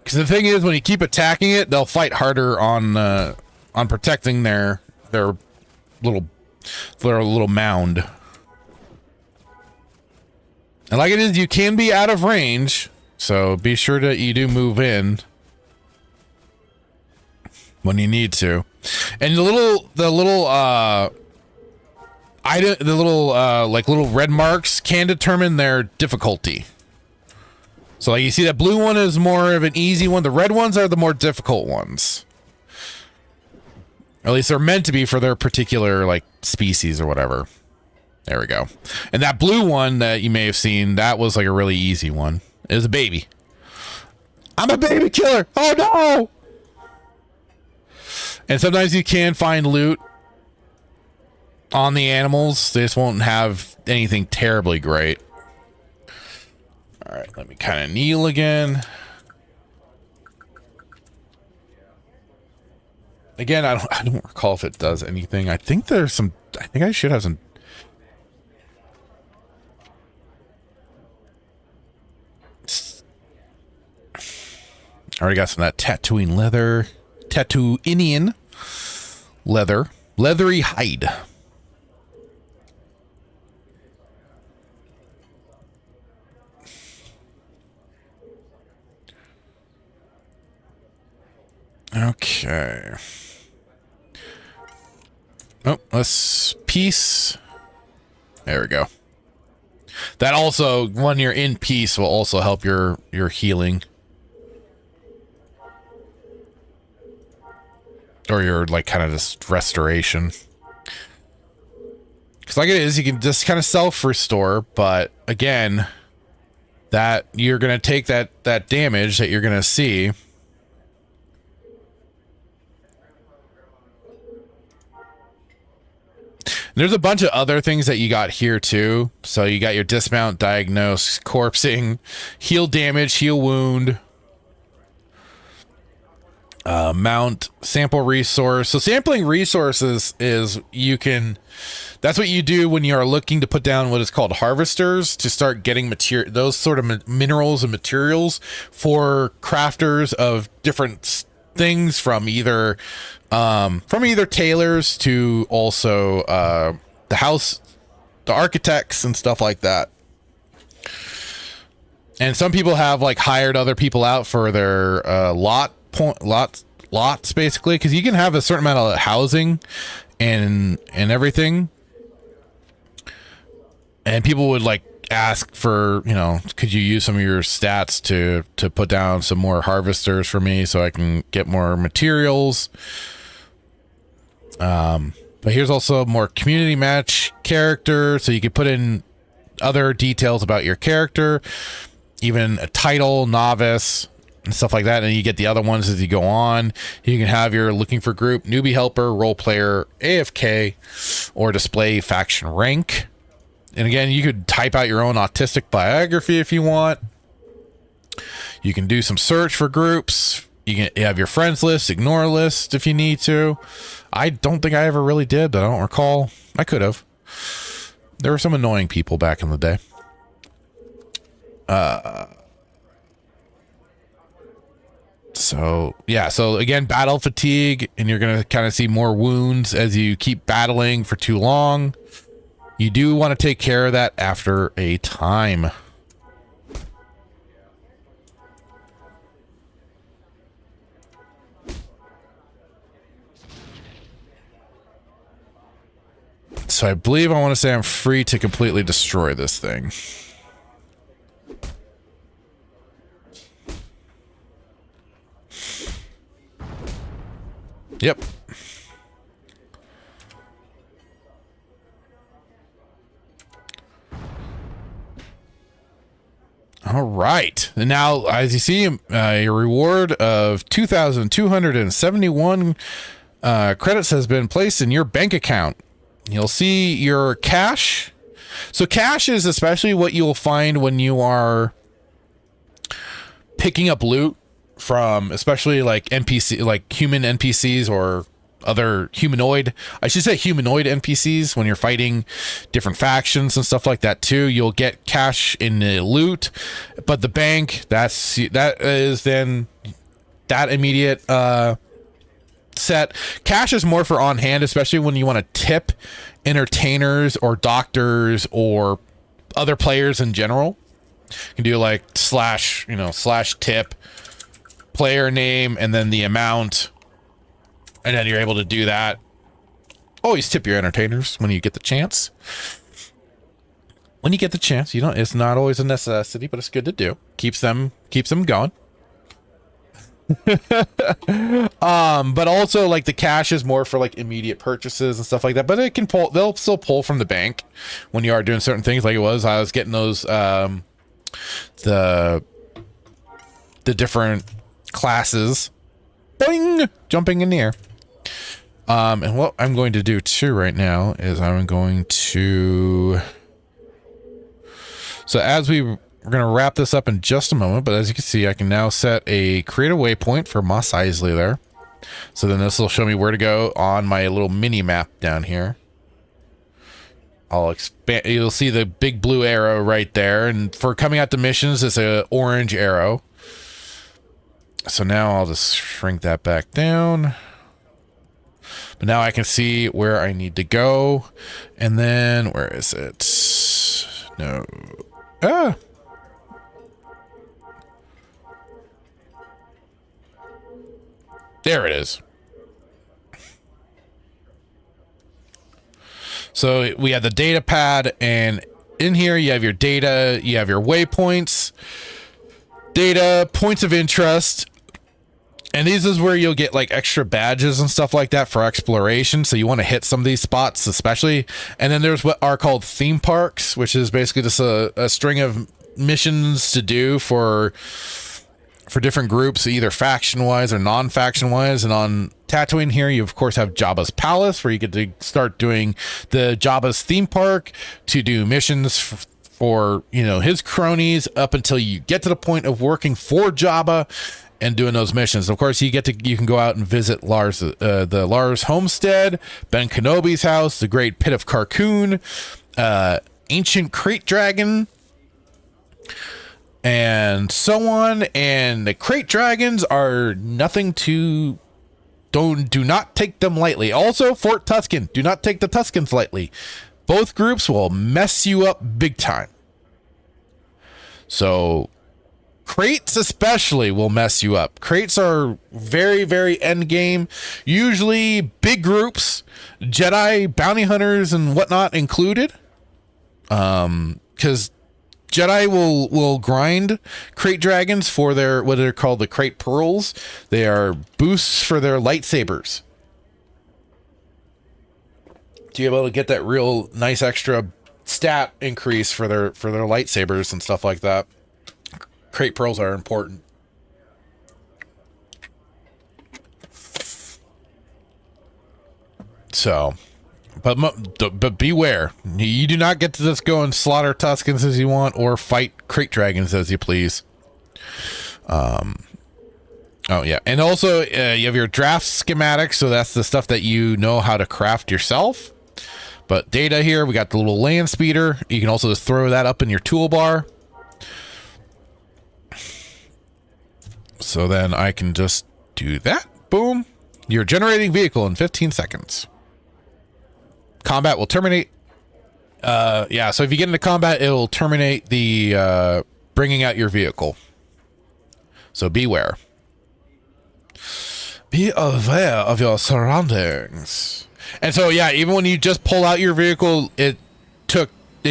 Because the thing is, when you keep attacking it, they'll fight harder on protecting their little mound. And like it is, you can be out of range, so be sure that you do move in when you need to. And the little little red marks can determine their difficulty. So like you see that blue one is more of an easy one. The red ones are the more difficult ones. Or at least they're meant to be for their particular like species or whatever. There we go. And that blue one that you may have seen, that was like a really easy one. It was a baby. I'm a baby killer. Oh no! And sometimes you can find loot on the animals. They just won't have anything terribly great. All right, let me kind of kneel again. Again, I don't recall if it does anything. I think there's some. I think I should have some. I already got some of that Tatooine leather, Tatooinian leather, leathery hide. Okay. Oh, let's peace. There we go. That also, when you're in peace, will also help your healing. Or your, like, kind of just restoration. Because like it is, you can just kind of self-restore, but again, that you're going to take that damage that you're going to see. There's a bunch of other things that you got here too. So you got your dismount, diagnose, corpsing, heal damage, heal wound. Mount sample resource. So sampling resources is that's what you do when you are looking to put down what is called harvesters to start getting those sort of minerals and materials for crafters of different things from either tailors to also the architects and stuff like that. And some people have like hired other people out for their lots basically, because you can have a certain amount of housing and everything, and people would like ask for, could you use some of your stats to put down some more harvesters for me so I can get more materials. But here's also more community match character, so you could put in other details about your character, even a title, novice, and stuff like that, and you get the other ones as you go on. You can have your looking for group, newbie helper, role player, AFK, or display faction rank. And again, you could type out your own autistic biography if you want. You can do some search for groups. You can have your friends list, ignore list if you need to. I don't think I ever really did, but I don't recall. I could have. There were some annoying people back in the day. So again, battle fatigue, and you're going to kind of see more wounds as you keep battling for too long. You do want to take care of that after a time. So I believe I want to say I'm free to completely destroy this thing. Yep. All right. And now, as you see, your reward of 2,271 credits has been placed in your bank account. You'll see your cash. So cash is especially what you'll find when you are picking up loot from, especially like NPC, like human NPCs or other humanoid NPCs. When you're fighting different factions and stuff like that too, you'll get cash in the loot. But the bank, that is then that immediate set. Cash is more for on hand, especially when you want to tip entertainers or doctors or other players in general. You can do like slash tip, player name, and then the amount, and then you're able to do that. Always tip your entertainers when you get the chance. When you get the chance, it's not always a necessity, but it's good to do. Keeps them going. But also like the cash is more for like immediate purchases and stuff like that, but they'll still pull from the bank when you are doing certain things. Like I was getting those the different classes, boing, jumping in the air. And what I'm going to do too right now is I'm going to, so as we're going to wrap this up in just a moment, but as you can see, I can now set a create a waypoint for Mos Eisley there. So then this will show me where to go on my little mini map down here. I'll expand. You'll see the big blue arrow right there. And for coming out to missions, it's an orange arrow. So now I'll just shrink that back down. But now I can see where I need to go. And then where is it? No. There it is. So we have the data pad, and in here you have your data, you have your waypoints, data, points of interest, and these is where you'll get like extra badges and stuff like that for exploration. So you want to hit some of these spots especially. And then there's what are called theme parks, which is basically just a string of missions to do for different groups, either faction wise or non-faction wise. And on Tatooine here, you of course have Jabba's palace, where you get to start doing the Jabba's theme park to do missions for his cronies up until you get to the point of working for Jabba. and doing those missions. Of course, you can go out and visit the Lars homestead, Ben Kenobi's house, the Great Pit of Carcoon, ancient crate dragon, and so on. And the crate dragons are nothing to do not take them lightly. Also, Fort Tuscan, do not take the Tuscans lightly. Both groups will mess you up big time. So crates especially will mess you up. Crates are very, very end game. Usually big groups, Jedi, bounty hunters, and whatnot included. Because Jedi will grind crate dragons for their, what are called, the crate pearls. They are boosts for their lightsabers. To be able to get that real nice extra stat increase for their lightsabers and stuff like that. Crate pearls are important. So, but beware. You do not get to just go and slaughter Tuscans as you want or fight crate dragons as you please. Oh yeah, and also you have your draft schematics, so that's the stuff that you know how to craft yourself. But data here, we got the little land speeder. You can also just throw that up in your toolbar. So then I can just do that. Boom. You're generating vehicle in 15 seconds. Combat will terminate. Yeah, so if you get into combat, it will terminate the bringing out your vehicle. So beware. Be aware of your surroundings. And so, yeah, even when you just pull out your vehicle, it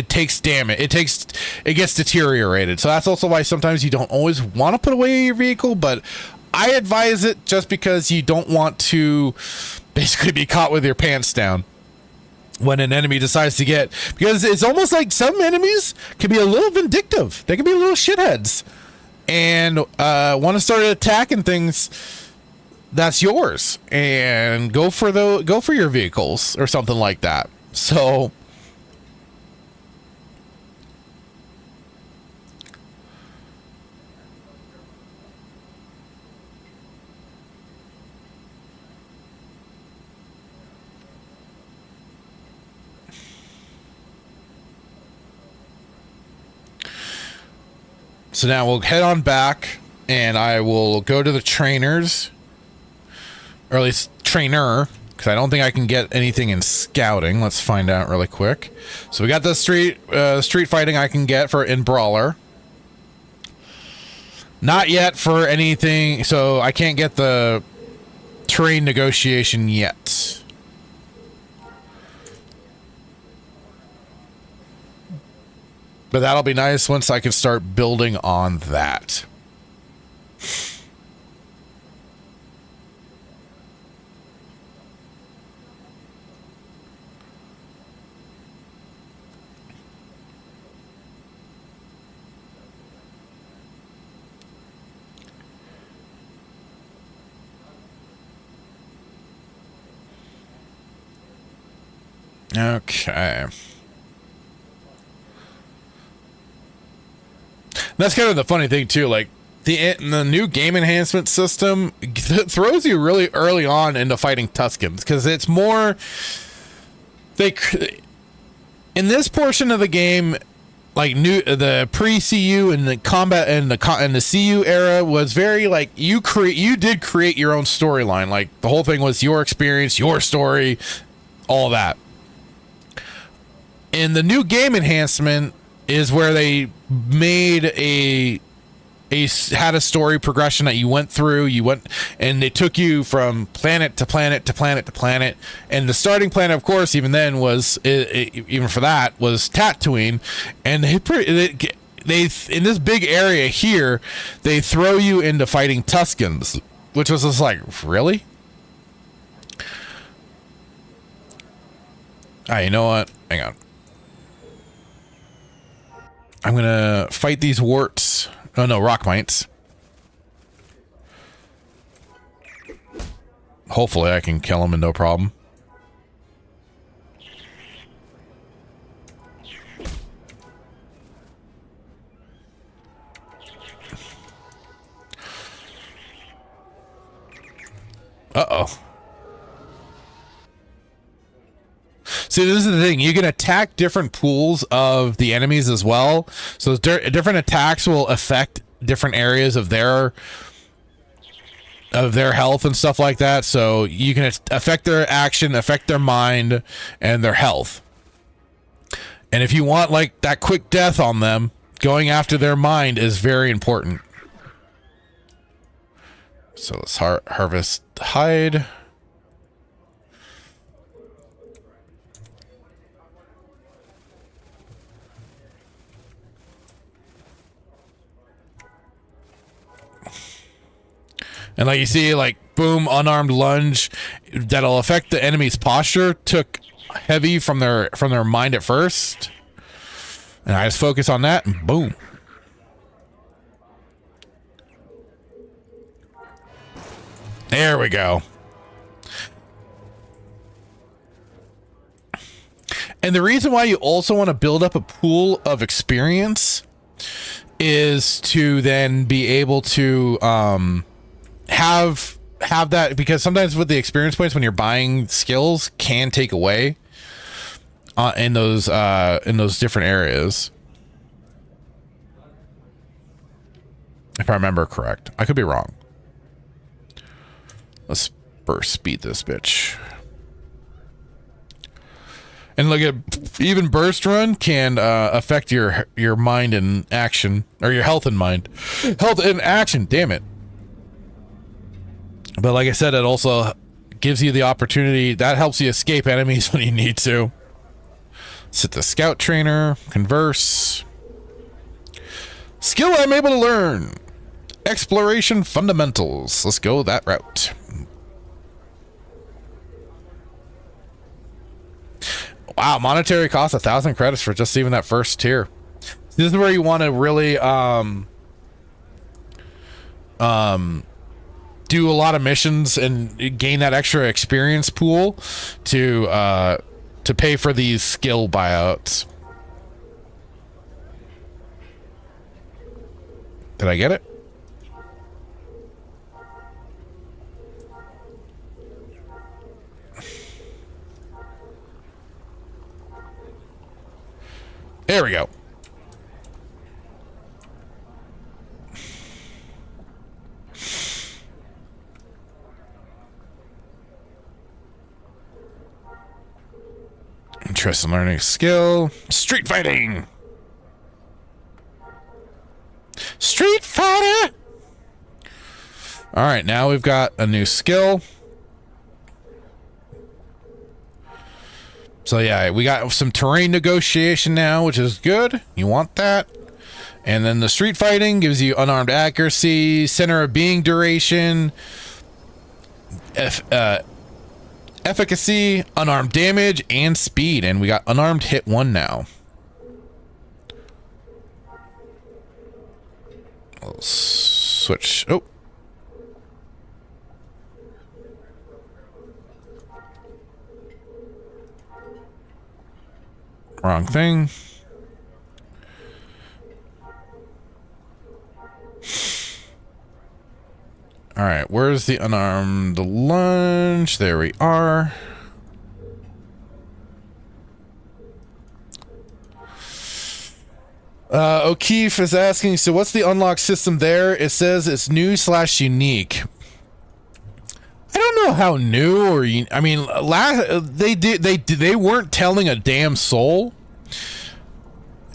takes damage. It gets deteriorated. So that's also why sometimes you don't always want to put away your vehicle, but I advise it just because you don't want to basically be caught with your pants down when an enemy decides to get, because it's almost like some enemies can be a little vindictive. They can be little shitheads and want to start attacking things that's yours, and go for your vehicles or something like that. So now we'll head on back, and I will go to the trainers. Or at least trainer, because I don't think I can get anything in scouting. Let's find out really quick. So we got the street fighting I can get in brawler. Not yet for anything, so I can't get the terrain negotiation yet. But that'll be nice once I can start building on that. Okay. That's kind of the funny thing too, like the new game enhancement system throws you really early on into fighting Tuscans, because it's more in this portion of the game, like the pre-CU and the combat and the CU era was very like you did create your own storyline. Like the whole thing was your experience, your story, all that. In the new game enhancement is where they made had a story progression that you went through. And they took you from planet to planet to planet to planet. And the starting planet, of course, even then even for that was Tatooine. And they in this big area here, they throw you into fighting Tuscans, which was just like, really? You know what? Hang on. I'm gonna fight these warts. Oh no, rock mites. Hopefully I can kill them and no problem. Uh-oh. See, this is the thing. You can attack different pools of the enemies as well. So different attacks will affect different areas of their health and stuff like that. So you can affect their action, affect their mind, and their health. And if you want like that quick death on them, going after their mind is very important. So let's harvest hide. And like you see, like, boom, unarmed lunge that'll affect the enemy's posture. Took heavy from their mind at first. And I just focus on that and boom. There we go. And the reason why you also want to build up a pool of experience is to then be able to have that, because sometimes with the experience points when you're buying skills can take away in those different areas. If I remember correct. I could be wrong. Let's burst speed this bitch. And look at, even burst run can affect your mind and action, or your health and mind. Health and action, damn it. But like I said, it also gives you the opportunity, that helps you escape enemies when you need to. Sit the scout trainer, converse. Skill I'm able to learn. Exploration fundamentals. Let's go that route. Wow, monetary cost 1,000 credits for just even that first tier. This is where you want to really do a lot of missions and gain that extra experience pool to pay for these skill buyouts. Did I get it? There we go. Interest in learning skill. Street fighting. Street fighter. All right, now we've got a new skill. So yeah, we got some terrain negotiation now, which is good. You want that. And then the street fighting gives you unarmed accuracy, center of being duration, efficacy, unarmed damage, and speed. And we got unarmed hit 1 now. We'll switch. Oh. Wrong thing. All right, where's the unarmed lunge? There we are. O'Keefe is asking, so what's the unlock system there? It says it's new/unique. I don't know how new or I mean, they weren't telling a damn soul.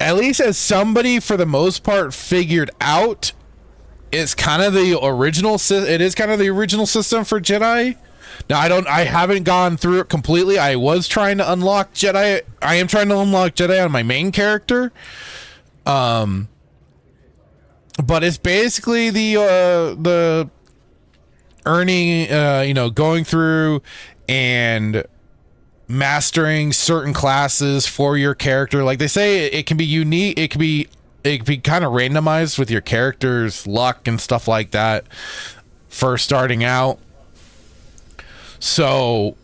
At least as somebody for the most part figured out, it's kind of the original. It is kind of the original system for Jedi. Now I haven't gone through it completely. I was trying to unlock Jedi. I am trying to unlock Jedi on my main character. But it's basically the earning, going through and mastering certain classes for your character. Like they say, it can be unique. It can be kind of randomized with your character's luck and stuff like that for starting out. So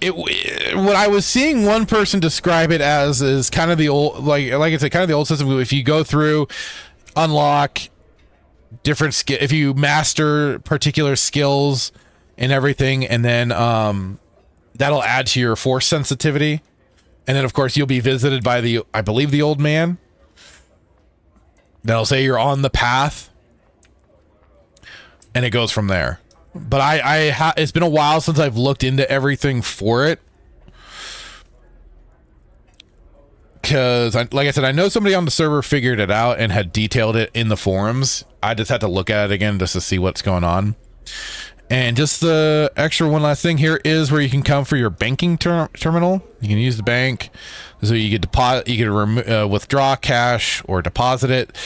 what I was seeing one person describe it as is kind of the old, like I said, kind of the old system. If you go through, unlock, different skill, if you master particular skills and everything, and then that'll add to your force sensitivity. And then of course you'll be visited by the, I believe, the old man. That'll say you're on the path, and it goes from there. But it's been a while since I've looked into everything for it. Because, like I said, I know somebody on the server figured it out and had detailed it in the forums. I just had to look at it again just to see what's going on. And just the extra one last thing here is where you can come for your banking terminal. You can use the bank, so you can deposit, you can withdraw cash or deposit it.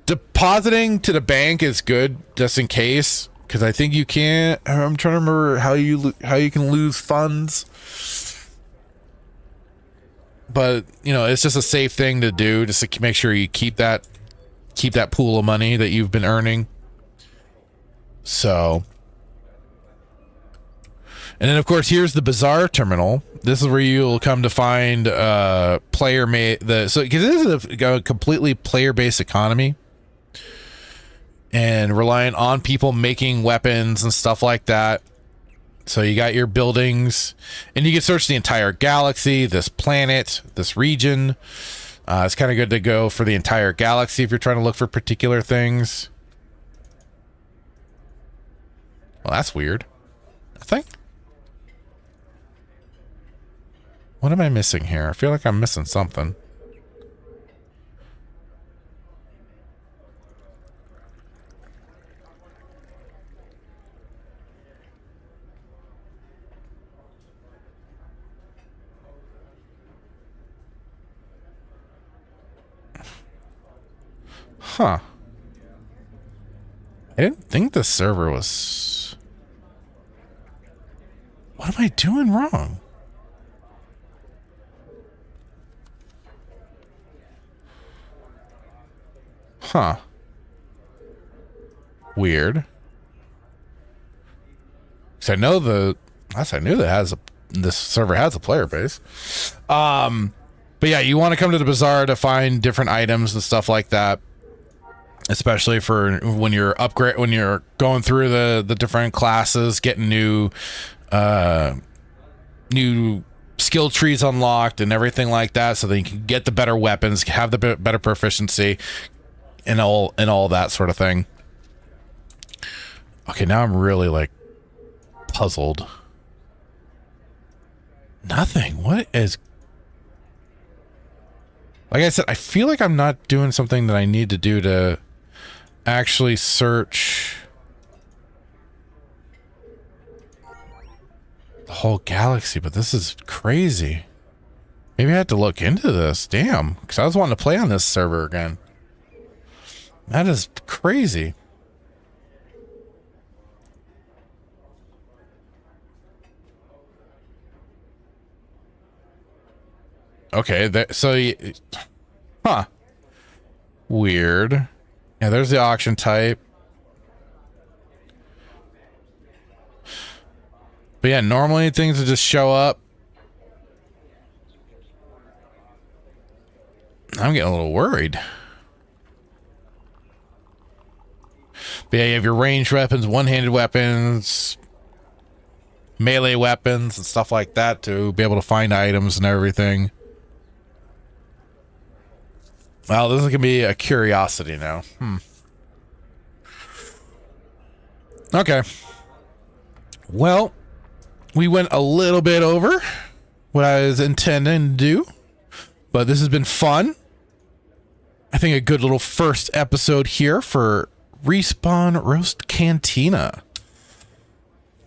Depositing to the bank is good just in case, because I think you can't. I'm trying to remember how you can lose funds. But, you know, it's just a safe thing to do, just to make sure you keep that pool of money that you've been earning. So, and then of course here's the Bazaar terminal. This is where you'll come to find player made because this is a completely player based economy, and relying on people making weapons and stuff like that. So you got your buildings, and you can search the entire galaxy, this planet, this region. It's kind of good to go for the entire galaxy if you're trying to look for particular things. Well, that's weird. Nothing? What am I missing here? I feel like I'm missing something. Huh. I didn't think the server was... What am I doing wrong? Huh. Weird. Because I know this server has a player base. But yeah, you want to come to the bazaar to find different items and stuff like that. Especially for when you're going through the different classes, getting new skill trees unlocked and everything like that, so that you can get the better weapons, have the better proficiency, and all that sort of thing. Okay, now I'm really like puzzled. Nothing. What is? Like I said, I feel like I'm not doing something that I need to do to actually search the whole galaxy, but this is crazy. Maybe I have to look into this. Damn, because I was wanting to play on this server again. That is crazy. Okay, huh. Weird. Yeah, there's the auction type. But yeah, normally things would just show up. I'm getting a little worried. But yeah, you have your ranged weapons, one-handed weapons, melee weapons, and stuff like that to be able to find items and everything. Well, this is gonna be a curiosity now. Okay. Well, we went a little bit over what I was intending to do, but this has been fun. I think a good little first episode here for Respawn Roast Cantina.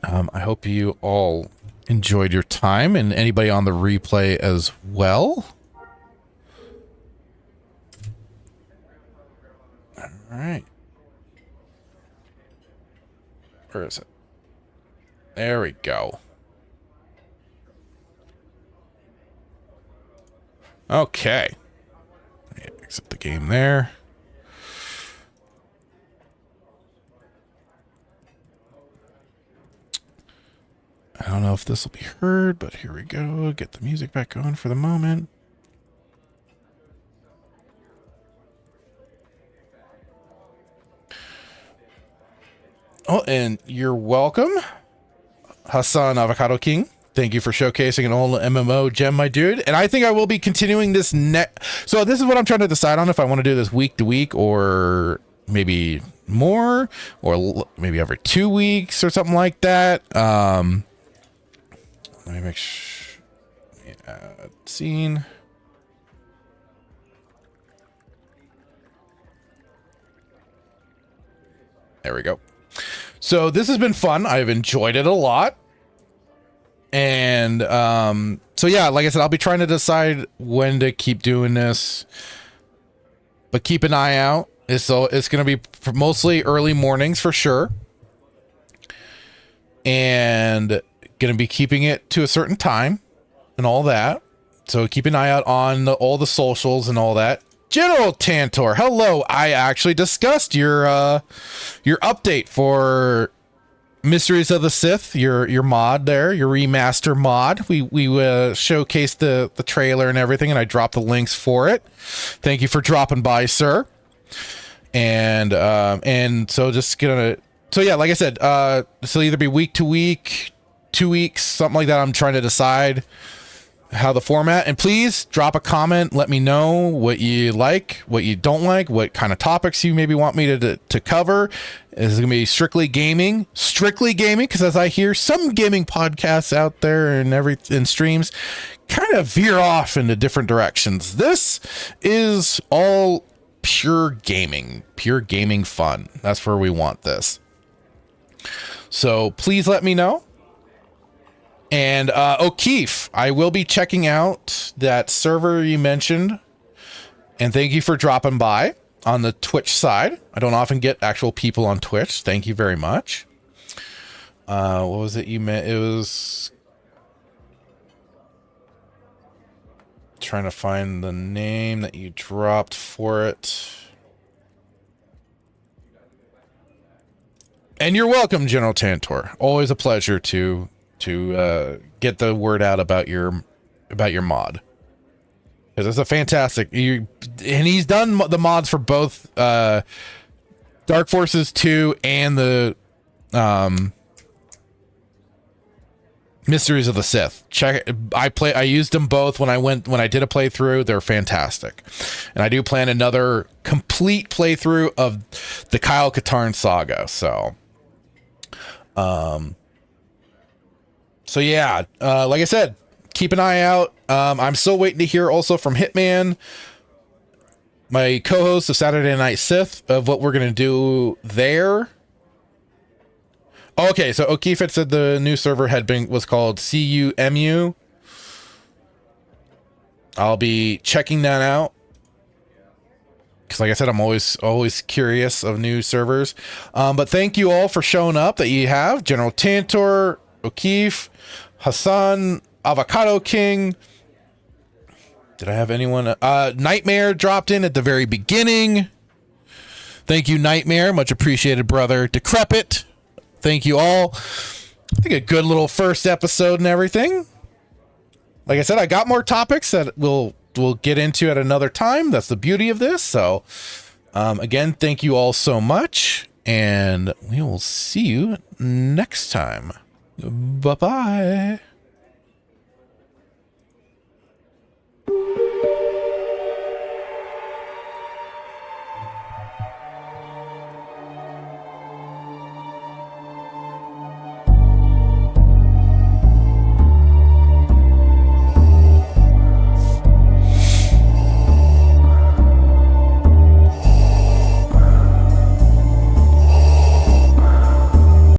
I hope you all enjoyed your time, and anybody on the replay as well. All right. Where is it? There we go. Okay. Exit the game there. I don't know if this will be heard, but here we go. Get the music back on for the moment. Oh, and you're welcome, Hassan Avocado King. Thank you for showcasing an old MMO gem, my dude. And I think I will be continuing this So this is what I'm trying to decide on, if I want to do this week to week or maybe more, or maybe every 2 weeks or something like that. Let me make sure. Scene. There we go. So this has been fun. I've enjoyed it a lot. And so yeah, like I said, I'll be trying to decide when to keep doing this, but keep an eye out. So it's going to be mostly early mornings for sure, and going to be keeping it to a certain time and all that. So keep an eye out on all the socials and all that. General Tantor, hello. I actually discussed your update for Mysteries of the Sith, your mod there, your remaster mod. We showcased the trailer and everything, and I dropped the links for it. Thank you for dropping by, sir. And so just so yeah, like I said, this will either be week to week, 2 weeks, something like that. I'm trying to decide how the format, and please drop a comment. Let me know what you like, what you don't like, what kind of topics you maybe want me to cover. Is it gonna be strictly gaming, because as I hear some gaming podcasts out there and streams kind of veer off into different directions. This is all pure gaming fun. That's where we want this. So please let me know. And O'Keefe, I will be checking out that server you mentioned, and thank you for dropping by on the Twitch side. I don't often get actual people on Twitch. Thank you very much. What was it you meant? It was trying to find the name that you dropped for it. And you're welcome, General Tantor. Always a pleasure to get the word out about your mod, because it's a fantastic. And he's done the mods for both Dark Forces 2 and the Mysteries of the Sith. Check it. I used them both when I did a playthrough. They're fantastic, and I do plan another complete playthrough of the Kyle Katarn saga. So yeah, like I said, keep an eye out. I'm still waiting to hear also from Hitman, my co-host of Saturday Night Sith, of what we're going to do there. Okay, so O'Keefe had said the new server was called CUMU. I'll be checking that out, because like I said, I'm always curious of new servers. But thank you all for showing up that you have. General Tantor, O'Keefe, Hassan, Avocado King. Did I have anyone? Nightmare dropped in at the very beginning. Thank you, Nightmare. Much appreciated, brother. Decrepit. Thank you all. I think a good little first episode and everything. Like I said, I got more topics that we'll get into at another time. That's the beauty of this. So, again, thank you all so much, and we will see you next time. Bye-bye.